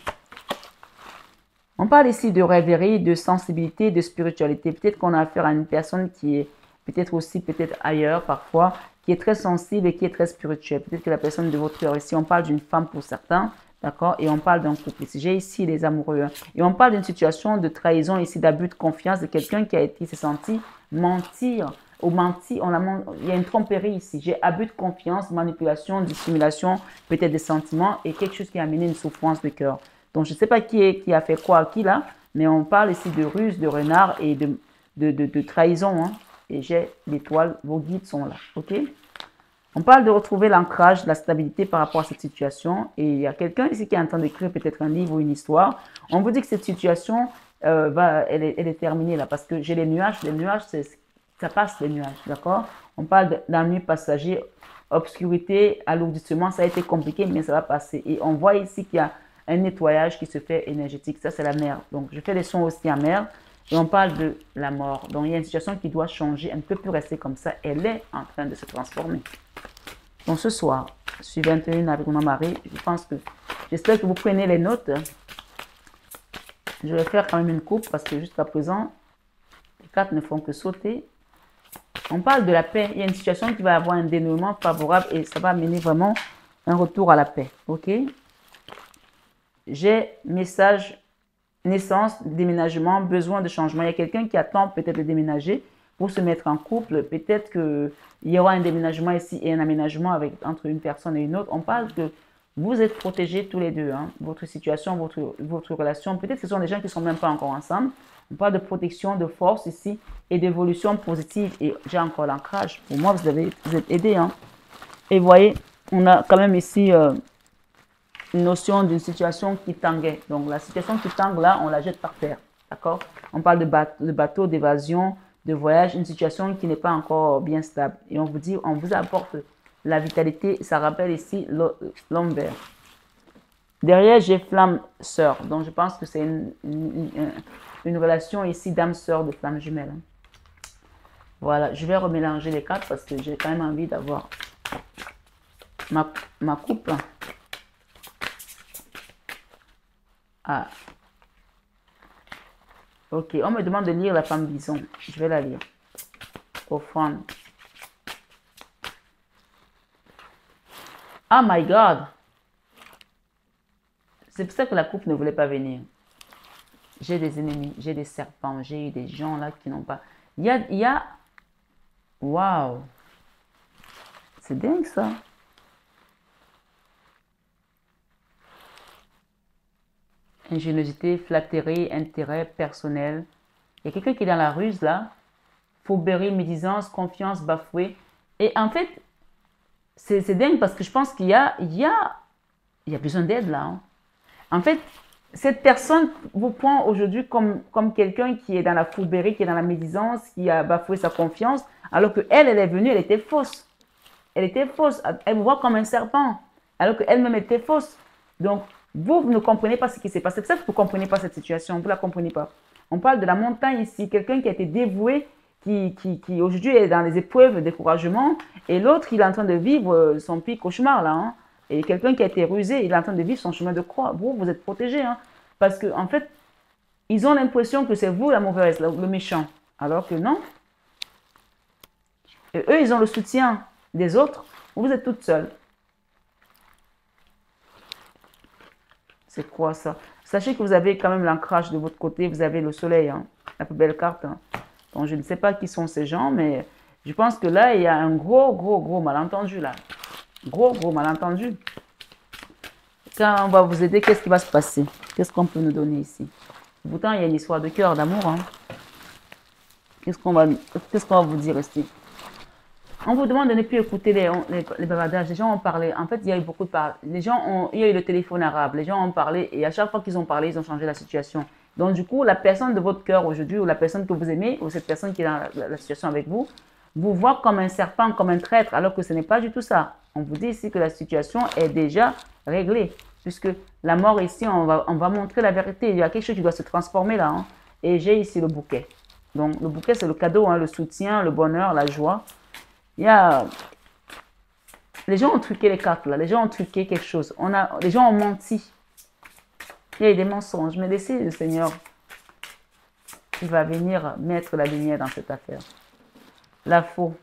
Speaker 1: On parle ici de rêverie, de sensibilité, de spiritualité. Peut-être qu'on a affaire à une personne qui est peut-être aussi, peut-être ailleurs parfois, qui est très sensible et qui est très spirituelle. Peut-être que la personne de votre cœur ici, on parle d'une femme pour certains, d'accord? Et on parle d'un couple ici. J'ai ici les amoureux. Hein. Et on parle d'une situation de trahison ici, d'abus de confiance de quelqu'un qui s'est senti mentir. Ou menti, il y a une tromperie ici. J'ai abus de confiance, manipulation, dissimulation, peut-être des sentiments et quelque chose qui a amené une souffrance de cœur. Donc, je ne sais pas qui a fait quoi à qui là, mais on parle ici de ruse, de renard et de trahison. Hein. Et j'ai l'étoile, vos guides sont là. Ok? On parle de retrouver l'ancrage, la stabilité par rapport à cette situation. Et il y a quelqu'un ici qui est en train d'écrire peut-être un livre ou une histoire. On vous dit que cette situation, elle est terminée là parce que j'ai les nuages. Les nuages, ça passe les nuages, d'accord? On parle d'ennui passager, obscurité, alourdissement. Ça a été compliqué, mais ça va passer. Et on voit ici qu'il y a un nettoyage qui se fait énergétique. Ça, c'est la mer. Donc, je fais des sons aussi amers. Et on parle de la mort. Donc, il y a une situation qui doit changer. Elle ne peut plus rester comme ça. Elle est en train de se transformer. Donc, ce soir, je suis 21 avec mon mari. J'espère que vous prenez les notes. Je vais faire quand même une coupe parce que jusqu'à présent, les cartes ne font que sauter. On parle de la paix. Il y a une situation qui va avoir un dénouement favorable et ça va amener vraiment un retour à la paix. OK? J'ai message, naissance, déménagement, besoin de changement. Il y a quelqu'un qui attend peut-être de déménager pour se mettre en couple. Peut-être qu'il y aura un déménagement ici et un aménagement entre une personne et une autre. On parle que vous êtes protégés tous les deux. Hein, votre situation, votre relation. Peut-être que ce sont des gens qui ne sont même pas encore ensemble. On parle de protection, de force ici et d'évolution positive. Et j'ai encore l'ancrage. Pour moi, vous êtes aidés. Hein. Et vous voyez, on a quand même ici... une notion d'une situation qui tanguait. Donc, la situation qui tangue là, on la jette par terre. D'accord? On parle de bateau, d'évasion, de voyage, une situation qui n'est pas encore bien stable. Et on vous dit, on vous apporte la vitalité. Ça rappelle ici l'homme vert. Derrière, j'ai flamme sœur. Donc, je pense que c'est une relation ici d'âme sœur de flamme jumelle. Voilà, je vais remélanger les cartes parce que j'ai quand même envie d'avoir ma coupe. Ah. Ok, on me demande de lire la femme bison. Je vais la lire. Offrande. Oh my God. C'est pour ça que la coupe ne voulait pas venir. J'ai des ennemis, j'ai des serpents, j'ai eu des gens là qui n'ont pas... Il y a... Waouh. C'est dingue ça. Ingéniosité, flatterie, intérêt personnel. Il y a quelqu'un qui est dans la ruse là. Fourberie, médisance, confiance bafouée. Et en fait, c'est dingue parce que je pense qu'il y a besoin d'aide là. Hein. En fait, cette personne vous prend aujourd'hui comme quelqu'un qui est dans la fourberie, qui est dans la médisance, qui a bafoué sa confiance, alors qu'elle, elle est venue, elle était fausse. Elle était fausse. Elle vous voit comme un serpent, alors qu'elle-même était fausse. Donc, vous ne comprenez pas ce qui s'est passé. C'est pour ça que vous ne comprenez pas cette situation. Vous ne la comprenez pas. On parle de la montagne ici. Quelqu'un qui a été dévoué, qui aujourd'hui est dans les épreuves de découragement, et l'autre, il est en train de vivre son pire cauchemar là. Hein. Et quelqu'un qui a été rusé, il est en train de vivre son chemin de croix. Vous êtes protégé. Hein. Parce qu'en fait, ils ont l'impression que c'est vous la mauvaise, le méchant. Alors que non. Et eux, ils ont le soutien des autres. Vous êtes toute seule. C'est quoi ça? Sachez que vous avez quand même l'ancrage de votre côté. Vous avez le soleil, hein, la plus belle carte. Hein. Donc, je ne sais pas qui sont ces gens, mais je pense que là, il y a un gros malentendu là. Gros malentendu. Quand on va vous aider, qu'est-ce qui va se passer? Qu'est-ce qu'on peut nous donner ici? Pourtant, il y a une histoire de cœur, d'amour. Hein. Qu'est-ce qu'on va vous dire ici? On vous demande de ne plus écouter les bavardages. Les gens ont parlé. En fait, il y a eu beaucoup de parler. Il y a eu le téléphone arabe. Les gens ont parlé et à chaque fois qu'ils ont parlé, ils ont changé la situation. Donc, du coup, la personne de votre cœur aujourd'hui ou la personne que vous aimez ou cette personne qui est dans la situation avec vous, vous voit comme un serpent, comme un traître, alors que ce n'est pas du tout ça. On vous dit ici que la situation est déjà réglée. Puisque la mort ici, on va montrer la vérité. Il y a quelque chose qui doit se transformer là. Hein. Et j'ai ici le bouquet. Donc, le bouquet, c'est le cadeau, hein, le soutien, le bonheur, la joie. Il y a... Les gens ont truqué les cartes là. Les gens ont truqué quelque chose. Les gens ont menti. Il y a eu des mensonges. Mais laissez le Seigneur. Il va venir mettre la lumière dans cette affaire. La faux.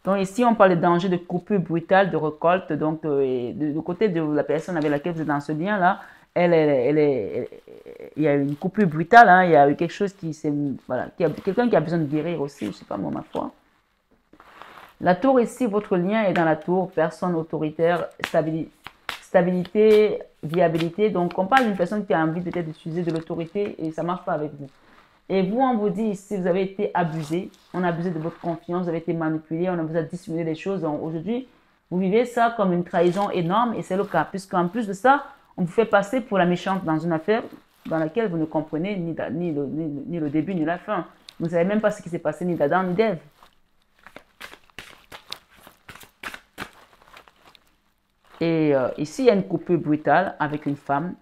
Speaker 1: Donc ici, on parle de danger de coupure brutale, de récolte. Donc, du côté de la personne avec laquelle vous êtes dans ce lien-là, il y a eu une coupure brutale. Hein, il y a eu quelque chose qui s'est... Voilà, quelqu'un qui a besoin de guérir aussi, je ne sais pas moi, ma foi. La tour ici, votre lien est dans la tour. Personne autoritaire, stabilité, viabilité. Donc, on parle d'une personne qui a envie peut-être d'utiliser de l'autorité et ça ne marche pas avec vous. Et vous, on vous dit ici, vous avez été abusé, on a abusé de votre confiance, vous avez été manipulé, on vous a dissimulé des choses. Donc aujourd'hui, vous vivez ça comme une trahison énorme et c'est le cas. Puisqu'en plus de ça, on vous fait passer pour la méchante dans une affaire dans laquelle vous ne comprenez ni le début ni la fin. Vous ne savez même pas ce qui s'est passé ni d'Adam ni d'Ève. Et ici, il y a une coupure brutale avec une femme.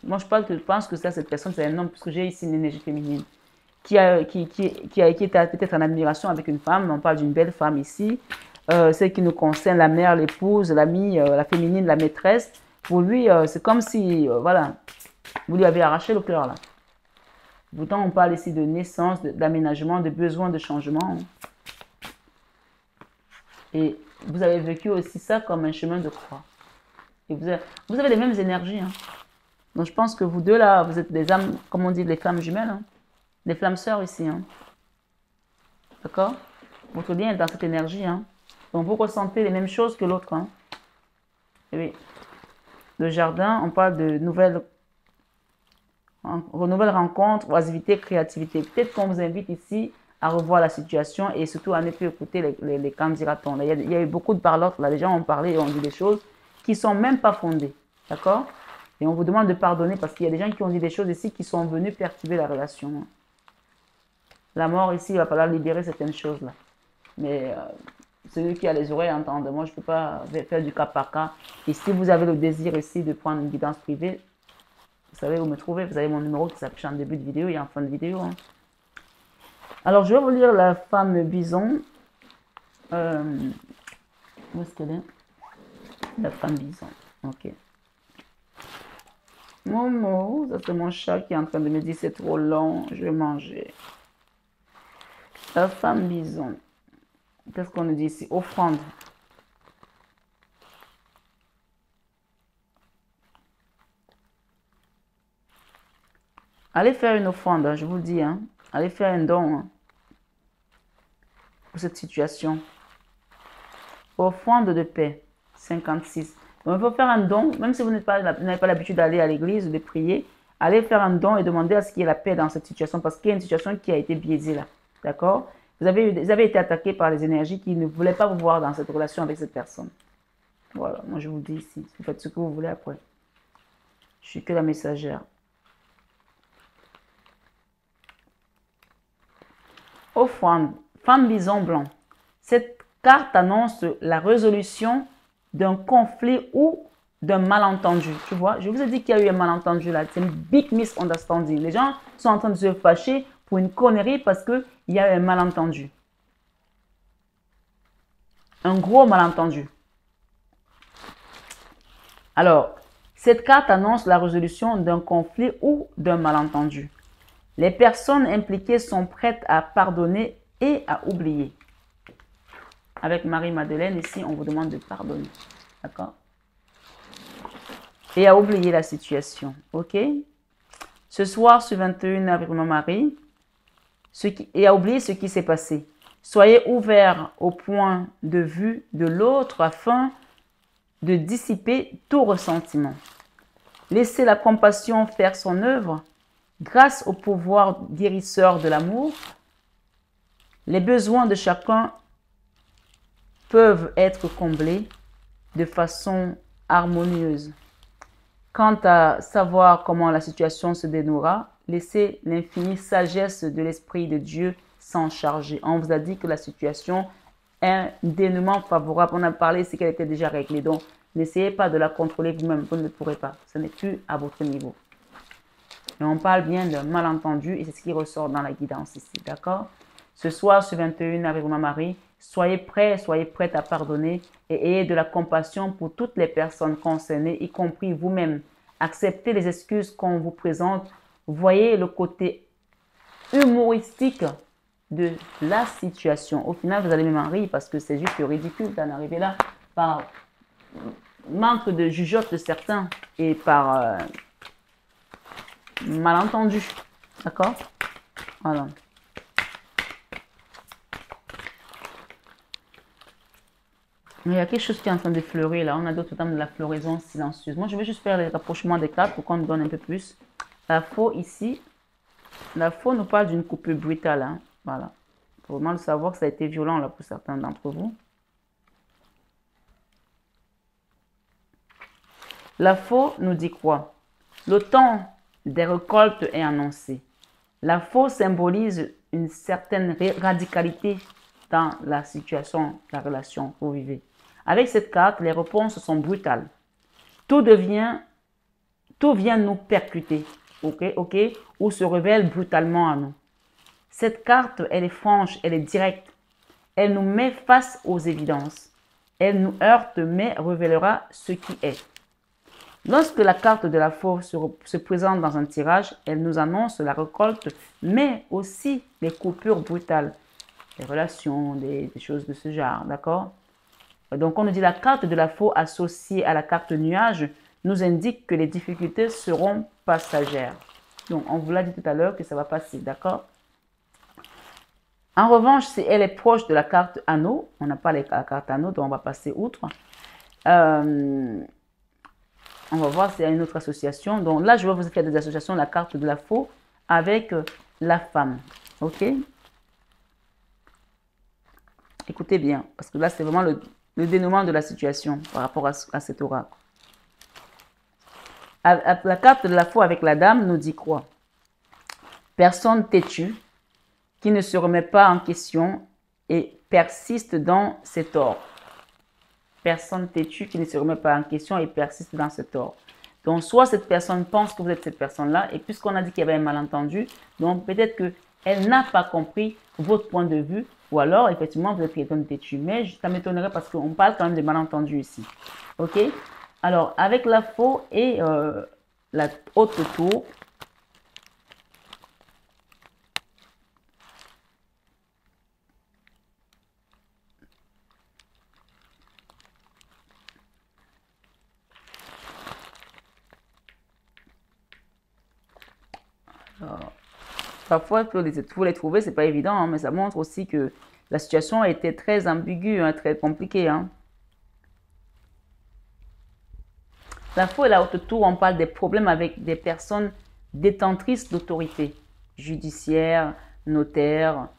Speaker 1: Moi, je pense que cette personne, c'est un homme, parce que j'ai ici une énergie féminine qui était peut-être en admiration avec une femme. On parle d'une belle femme ici. Celle qui nous concerne, la mère, l'épouse, l'amie, la féminine, la maîtresse. Pour lui, c'est comme si, voilà, vous lui avez arraché le cœur, là. Pourtant, on parle ici de naissance, d'aménagement, de besoin de changement. Et vous avez vécu aussi ça comme un chemin de croix. Et vous avez les mêmes énergies, hein. Donc, je pense que vous deux, là, vous êtes des âmes, comme on dit, des flammes jumelles. Hein. Des flammes sœurs ici. Hein. D'accord? Votre lien est dans cette énergie. Hein. Donc, vous ressentez les mêmes choses que l'autre. Hein. Oui. Le jardin, on parle de nouvelles rencontres, oisiveté, créativité. Peut-être qu'on vous invite ici à revoir la situation et surtout à ne plus écouter les candidatons. Il y a eu beaucoup de parlottes. Là, les gens ont parlé et ont dit des choses qui ne sont même pas fondées. D'accord? Et on vous demande de pardonner parce qu'il y a des gens qui ont dit des choses ici qui sont venus perturber la relation. La mort ici, il va falloir libérer certaines choses là. Mais celui qui a les oreilles entend. Moi, je ne peux pas faire du cas par cas. Et si vous avez le désir ici de prendre une guidance privée, vous savez où me trouver. Vous avez mon numéro qui s'affiche en début de vidéo et en fin de vidéo. Hein. Alors, je vais vous lire la femme bison. Où est-ce qu'elle est? La femme bison. Ok. Momo, ça c'est mon chat qui est en train de me dire c'est trop long, je vais manger. La femme bison. Qu'est-ce qu'on nous dit ici? Offrande. Allez faire une offrande, hein, je vous le dis. Hein. Allez faire un don hein, pour cette situation. Offrande de paix. 56. Donc, il faut faire un don, même si vous n'avez pas l'habitude d'aller à l'église ou de prier, allez faire un don et demander à ce qu'il y ait la paix dans cette situation, parce qu'il y a une situation qui a été biaisée là. D'accord? Vous avez été attaqué par les énergies qui ne voulaient pas vous voir dans cette relation avec cette personne. Voilà, moi je vous dis ici, vous faites ce que vous voulez après. Je suis que la messagère. Offrande, femme bison blanc. Cette carte annonce la résolution d'un conflit ou d'un malentendu. Tu vois, je vous ai dit qu'il y a eu un malentendu là. C'est une big misunderstanding. Les gens sont en train de se fâcher pour une connerie parce qu'il y a eu un malentendu. Un gros malentendu. Alors, cette carte annonce la résolution d'un conflit ou d'un malentendu. Les personnes impliquées sont prêtes à pardonner et à oublier. Avec Marie-Madeleine, ici, on vous demande de pardonner. D'accord? Et à oublier la situation. OK? Ce soir, sur 21 avec ma Marie, et à oublier ce qui s'est passé. Soyez ouverts au point de vue de l'autre afin de dissiper tout ressentiment. Laissez la compassion faire son œuvre. Grâce au pouvoir guérisseur de l'amour, les besoins de chacun peuvent être comblés de façon harmonieuse. Quant à savoir comment la situation se dénouera, laissez l'infinie sagesse de l'Esprit de Dieu s'en charger. On vous a dit que la situation est un dénouement favorable. On a parlé, c'est qu'elle était déjà réglée. Donc, n'essayez pas de la contrôler vous-même. Vous ne pourrez pas. Ce n'est plus à votre niveau. Et on parle bien d'un malentendu et c'est ce qui ressort dans la guidance ici. D'accord? Ce soir, sur 21 avec ma Marie, soyez prêts, soyez prêtes à pardonner et ayez de la compassion pour toutes les personnes concernées, y compris vous-même. Acceptez les excuses qu'on vous présente. Voyez le côté humoristique de la situation. Au final, vous allez même en rire parce que c'est juste ridicule d'en arriver là par manque de jugeote de certains et par malentendu. D'accord? Voilà. Il y a quelque chose qui est en train de fleurir là. On a d'autres termes de la floraison silencieuse. Moi, je vais juste faire les rapprochements des cartes pour qu'on nous donne un peu plus. La faux ici. La faux nous parle d'une coupure brutale. Hein. Voilà. Il faut vraiment le savoir que ça a été violent là pour certains d'entre vous. La faux nous dit quoi? Le temps des récoltes est annoncé. La faux symbolise une certaine radicalité dans la situation, la relation que vous vivez. Avec cette carte, les réponses sont brutales. Tout vient nous percuter, ok, ou se révèle brutalement à nous. Cette carte, elle est franche, elle est directe. Elle nous met face aux évidences. Elle nous heurte, mais révélera ce qui est. Lorsque la carte de la faux se présente dans un tirage, elle nous annonce la récolte, mais aussi les coupures brutales, les relations, des choses de ce genre, d'accord? Donc, on nous dit la carte de la faux associée à la carte nuage nous indique que les difficultés seront passagères. Donc, on vous l'a dit tout à l'heure que ça va passer, d'accord? En revanche, si elle est proche de la carte anneau, on n'a pas la carte anneau, donc on va passer outre. On va voir s'il y a une autre association. Donc là, je vais vous faire des associations, la carte de la faux avec la femme. Ok? Écoutez bien, parce que là, c'est vraiment le dénouement de la situation par rapport à cet oracle. La carte de la faux avec la dame nous dit quoi? Personne têtue, qui ne se remet pas en question et persiste dans ses torts. Personne têtue qui ne se remet pas en question et persiste dans ses torts. Donc, soit cette personne pense que vous êtes cette personne-là, et puisqu'on a dit qu'il y avait un malentendu, donc peut-être qu'elle n'a pas compris votre point de vue, ou alors, effectivement, vous êtes quelqu'un de têtu. Mais ça m'étonnerait parce qu'on parle quand même de malentendu ici. OK? Alors, avec la faux et la haute tour, parfois, pour les trouver, c'est pas évident, hein, mais ça montre aussi que la situation a été très ambiguë, hein, très compliquée. Hein. La faux et la haute tour, on parle des problèmes avec des personnes détentrices d'autorité, judiciaire, notaire,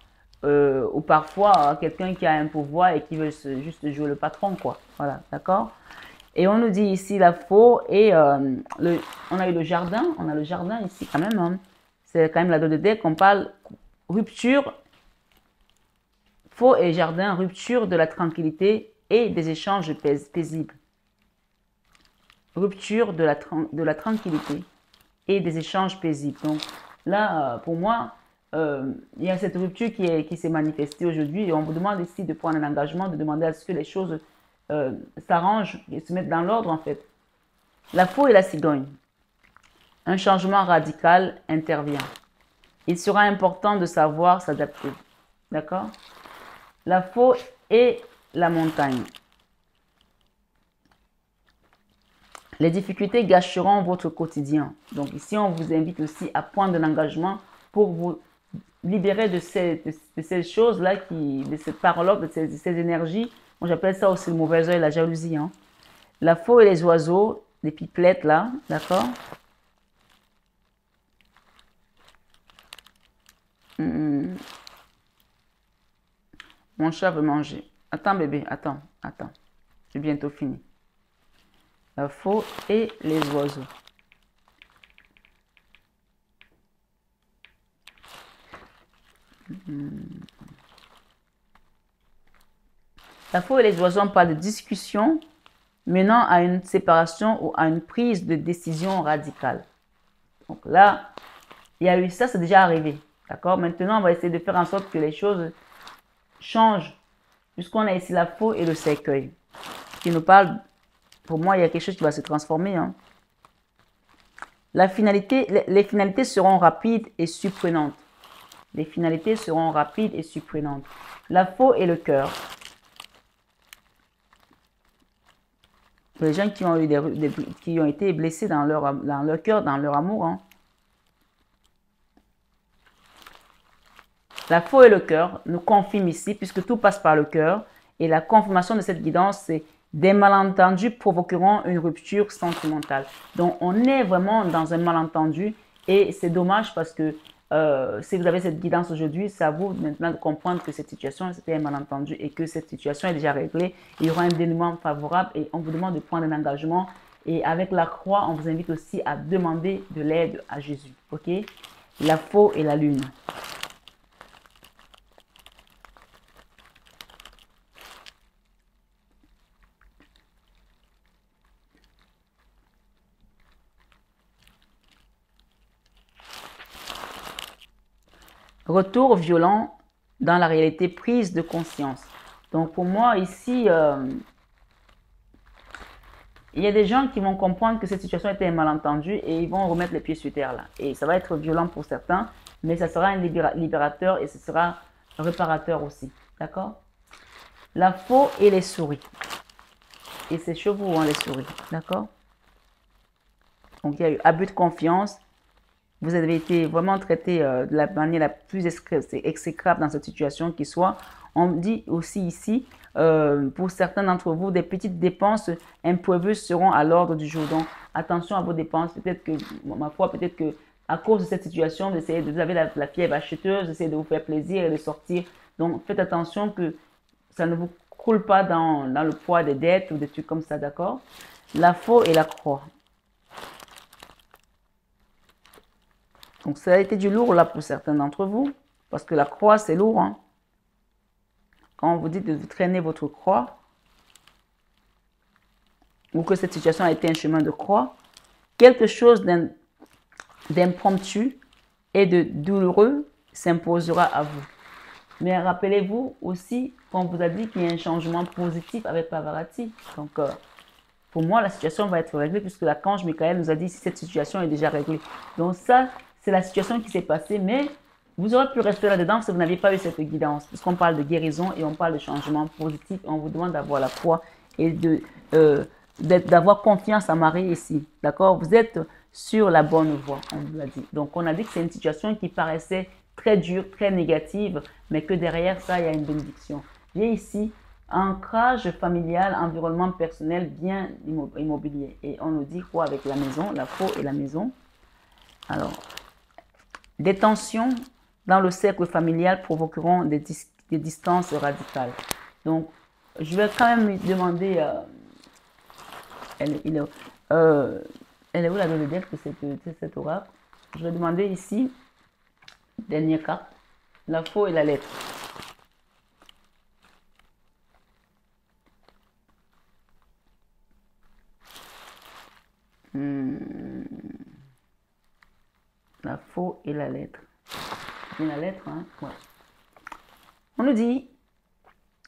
Speaker 1: ou parfois quelqu'un qui a un pouvoir et qui veut juste jouer le patron, quoi. Voilà, d'accord? Et on nous dit ici la faux et on a eu le jardin, on a le jardin ici quand même, hein. C'est quand même la dos de deck, on parle rupture, faux et jardin, rupture de la tranquillité et des échanges paisibles. Rupture de la tranquillité et des échanges paisibles. Donc là, pour moi, il y a cette rupture qui s'est manifestée aujourd'hui et on vous demande ici de prendre un engagement, de demander à ce que les choses s'arrangent et se mettent dans l'ordre en fait. La faux et la cigogne. Un changement radical intervient. Il sera important de savoir s'adapter. D'accord? La faux et la montagne. Les difficultés gâcheront votre quotidien. Donc ici, on vous invite aussi à prendre un engagement pour vous libérer de ces choses-là, de ces paroles, de ces énergies. Moi, j'appelle ça aussi le mauvais œil, la jalousie. Hein. La faux et les oiseaux, les pipelettes là, d'accord? Mon chat veut manger. Attends bébé, attends. J'ai bientôt fini. La faux et les oiseaux. La faux et les oiseaux, on parle de discussion menant à une séparation ou à une prise de décision radicale. Donc là, il y a eu ça, c'est déjà arrivé. D'accord? Maintenant, on va essayer de faire en sorte que les choses changent. Puisqu'on a ici la faux et le cercueil. Qui nous parle, pour moi, il y a quelque chose qui va se transformer. Hein. Les finalités seront rapides et surprenantes. Les finalités seront rapides et surprenantes. La faux et le cœur. Les gens qui ont, qui ont été blessés dans leur cœur, dans leur amour. Hein. La faux et le cœur nous confirment ici, puisque tout passe par le cœur. Et la confirmation de cette guidance, c'est des malentendus provoqueront une rupture sentimentale. Donc, on est vraiment dans un malentendu et c'est dommage parce que si vous avez cette guidance aujourd'hui, c'est à vous maintenant de comprendre que cette situation, c'était un malentendu et que cette situation est déjà réglée. Il y aura un dénouement favorable et on vous demande de prendre un engagement. Et avec la croix, on vous invite aussi à demander de l'aide à Jésus. Ok? La faux et la lune. Retour violent dans la réalité, prise de conscience. Donc pour moi ici, il y a des gens qui vont comprendre que cette situation était un malentendu et ils vont remettre les pieds sur terre là. Et ça va être violent pour certains, mais ça sera un libérateur et ce sera réparateur aussi. D'accord? La faux et les souris. Et c'est chevaux, hein, les souris. D'accord? Donc il y a eu abus de confiance. Vous avez été vraiment traité de la manière la plus exécrable dans cette situation qui soit. On dit aussi ici, pour certains d'entre vous, des petites dépenses imprévues seront à l'ordre du jour. Donc, attention à vos dépenses. Peut-être que, ma foi, peut-être que à cause de cette situation, vous avez la fièvre acheteuse, essayez de vous faire plaisir et de sortir. Donc, faites attention que ça ne vous coule pas dans le poids des dettes ou des trucs comme ça, d'accord? La faux et la croix. Donc, ça a été du lourd là pour certains d'entre vous. Parce que la croix, c'est lourd. Hein. Quand on vous dit de traîner votre croix, ou que cette situation a été un chemin de croix, quelque chose d'impromptu et de douloureux s'imposera à vous. Mais rappelez-vous aussi qu'on vous a dit qu'il y a un changement positif avec Pavarati. Donc, pour moi, la situation va être réglée puisque l'archange Michael nous a dit si cette situation est déjà réglée. Donc ça, c'est la situation qui s'est passée, mais vous aurez pu rester là-dedans si vous n'aviez pas eu cette guidance. Puisqu'on parle de guérison et on parle de changement positif. On vous demande d'avoir la foi et d'avoir confiance à Marie ici. D'accord? Vous êtes sur la bonne voie, on vous l'a dit. Donc, on a dit que c'est une situation qui paraissait très dure, très négative, mais que derrière ça, il y a une bénédiction. J'ai ici ancrage familial, environnement personnel, bien immobilier. Et on nous dit quoi avec la maison, la faux et la maison? Alors, des tensions dans le cercle familial provoqueront des distances radicales. Donc, je vais quand même lui demander, elle est où la donnée d'être de cet oracle? Je vais demander ici, dernière carte, la faux et la lettre. La faux et la lettre. C'est la lettre, hein? Ouais. On nous dit,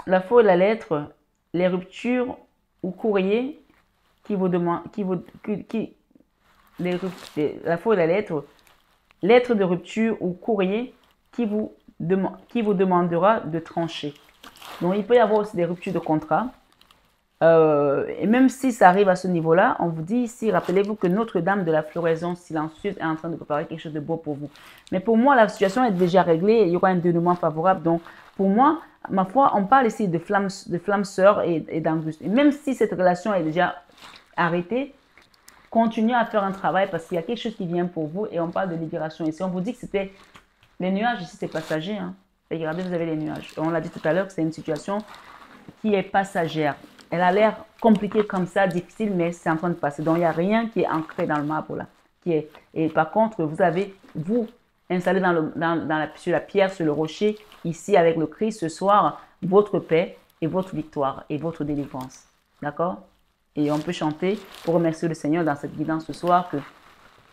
Speaker 1: la faux et la lettre, les ruptures ou courriers qui vous demandent, la faux et la lettre de rupture ou courrier qui vous demandera de trancher. Donc, il peut y avoir aussi des ruptures de contrat. Et même si ça arrive à ce niveau-là, on vous dit ici, rappelez-vous que Notre-Dame de la floraison silencieuse est en train de préparer quelque chose de beau pour vous. Mais pour moi, la situation est déjà réglée, il y aura un dénouement favorable. Donc, pour moi, ma foi, on parle ici de flamme sœur et d'angustie. Et même si cette relation est déjà arrêtée, continuez à faire un travail parce qu'il y a quelque chose qui vient pour vous et on parle de libération. Ici, on vous dit que c'était les nuages, ici, c'est passager. Hein. Et regardez, vous avez les nuages. On l'a dit tout à l'heure que c'est une situation qui est passagère. Elle a l'air compliquée comme ça, difficile, mais c'est en train de passer. Donc, il n'y a rien qui est ancré dans le marbre là. Et par contre, vous avez, vous, installé sur la pierre, sur le rocher, ici avec le Christ ce soir, votre paix et votre victoire et votre délivrance. D'accord? Et on peut chanter pour remercier le Seigneur dans cette guidance ce soir que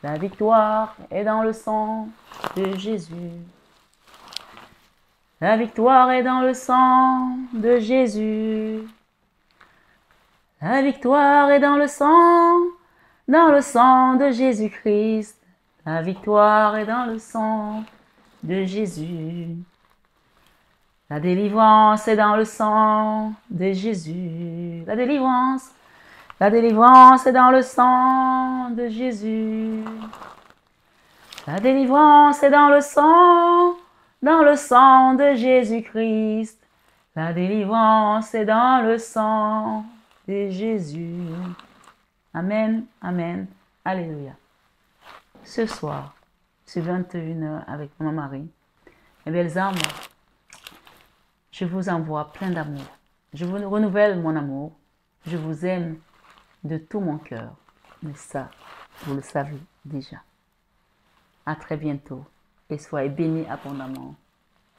Speaker 1: la victoire est dans le sang de Jésus. La victoire est dans le sang de Jésus. La victoire est dans le sang de Jésus-Christ. La victoire est dans le sang de Jésus. La délivrance est dans le sang de Jésus. La délivrance est dans le sang de Jésus. La délivrance est dans le sang de Jésus-Christ. La délivrance est dans le sang de Jésus. Amen, amen, alléluia. Ce soir, c'est 21h avec Maman Marie. Mes belles âmes, je vous envoie plein d'amour. Je vous renouvelle mon amour. Je vous aime de tout mon cœur. Mais ça, vous le savez déjà. À très bientôt et soyez bénis abondamment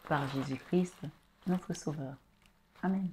Speaker 1: par Jésus-Christ, notre Sauveur. Amen.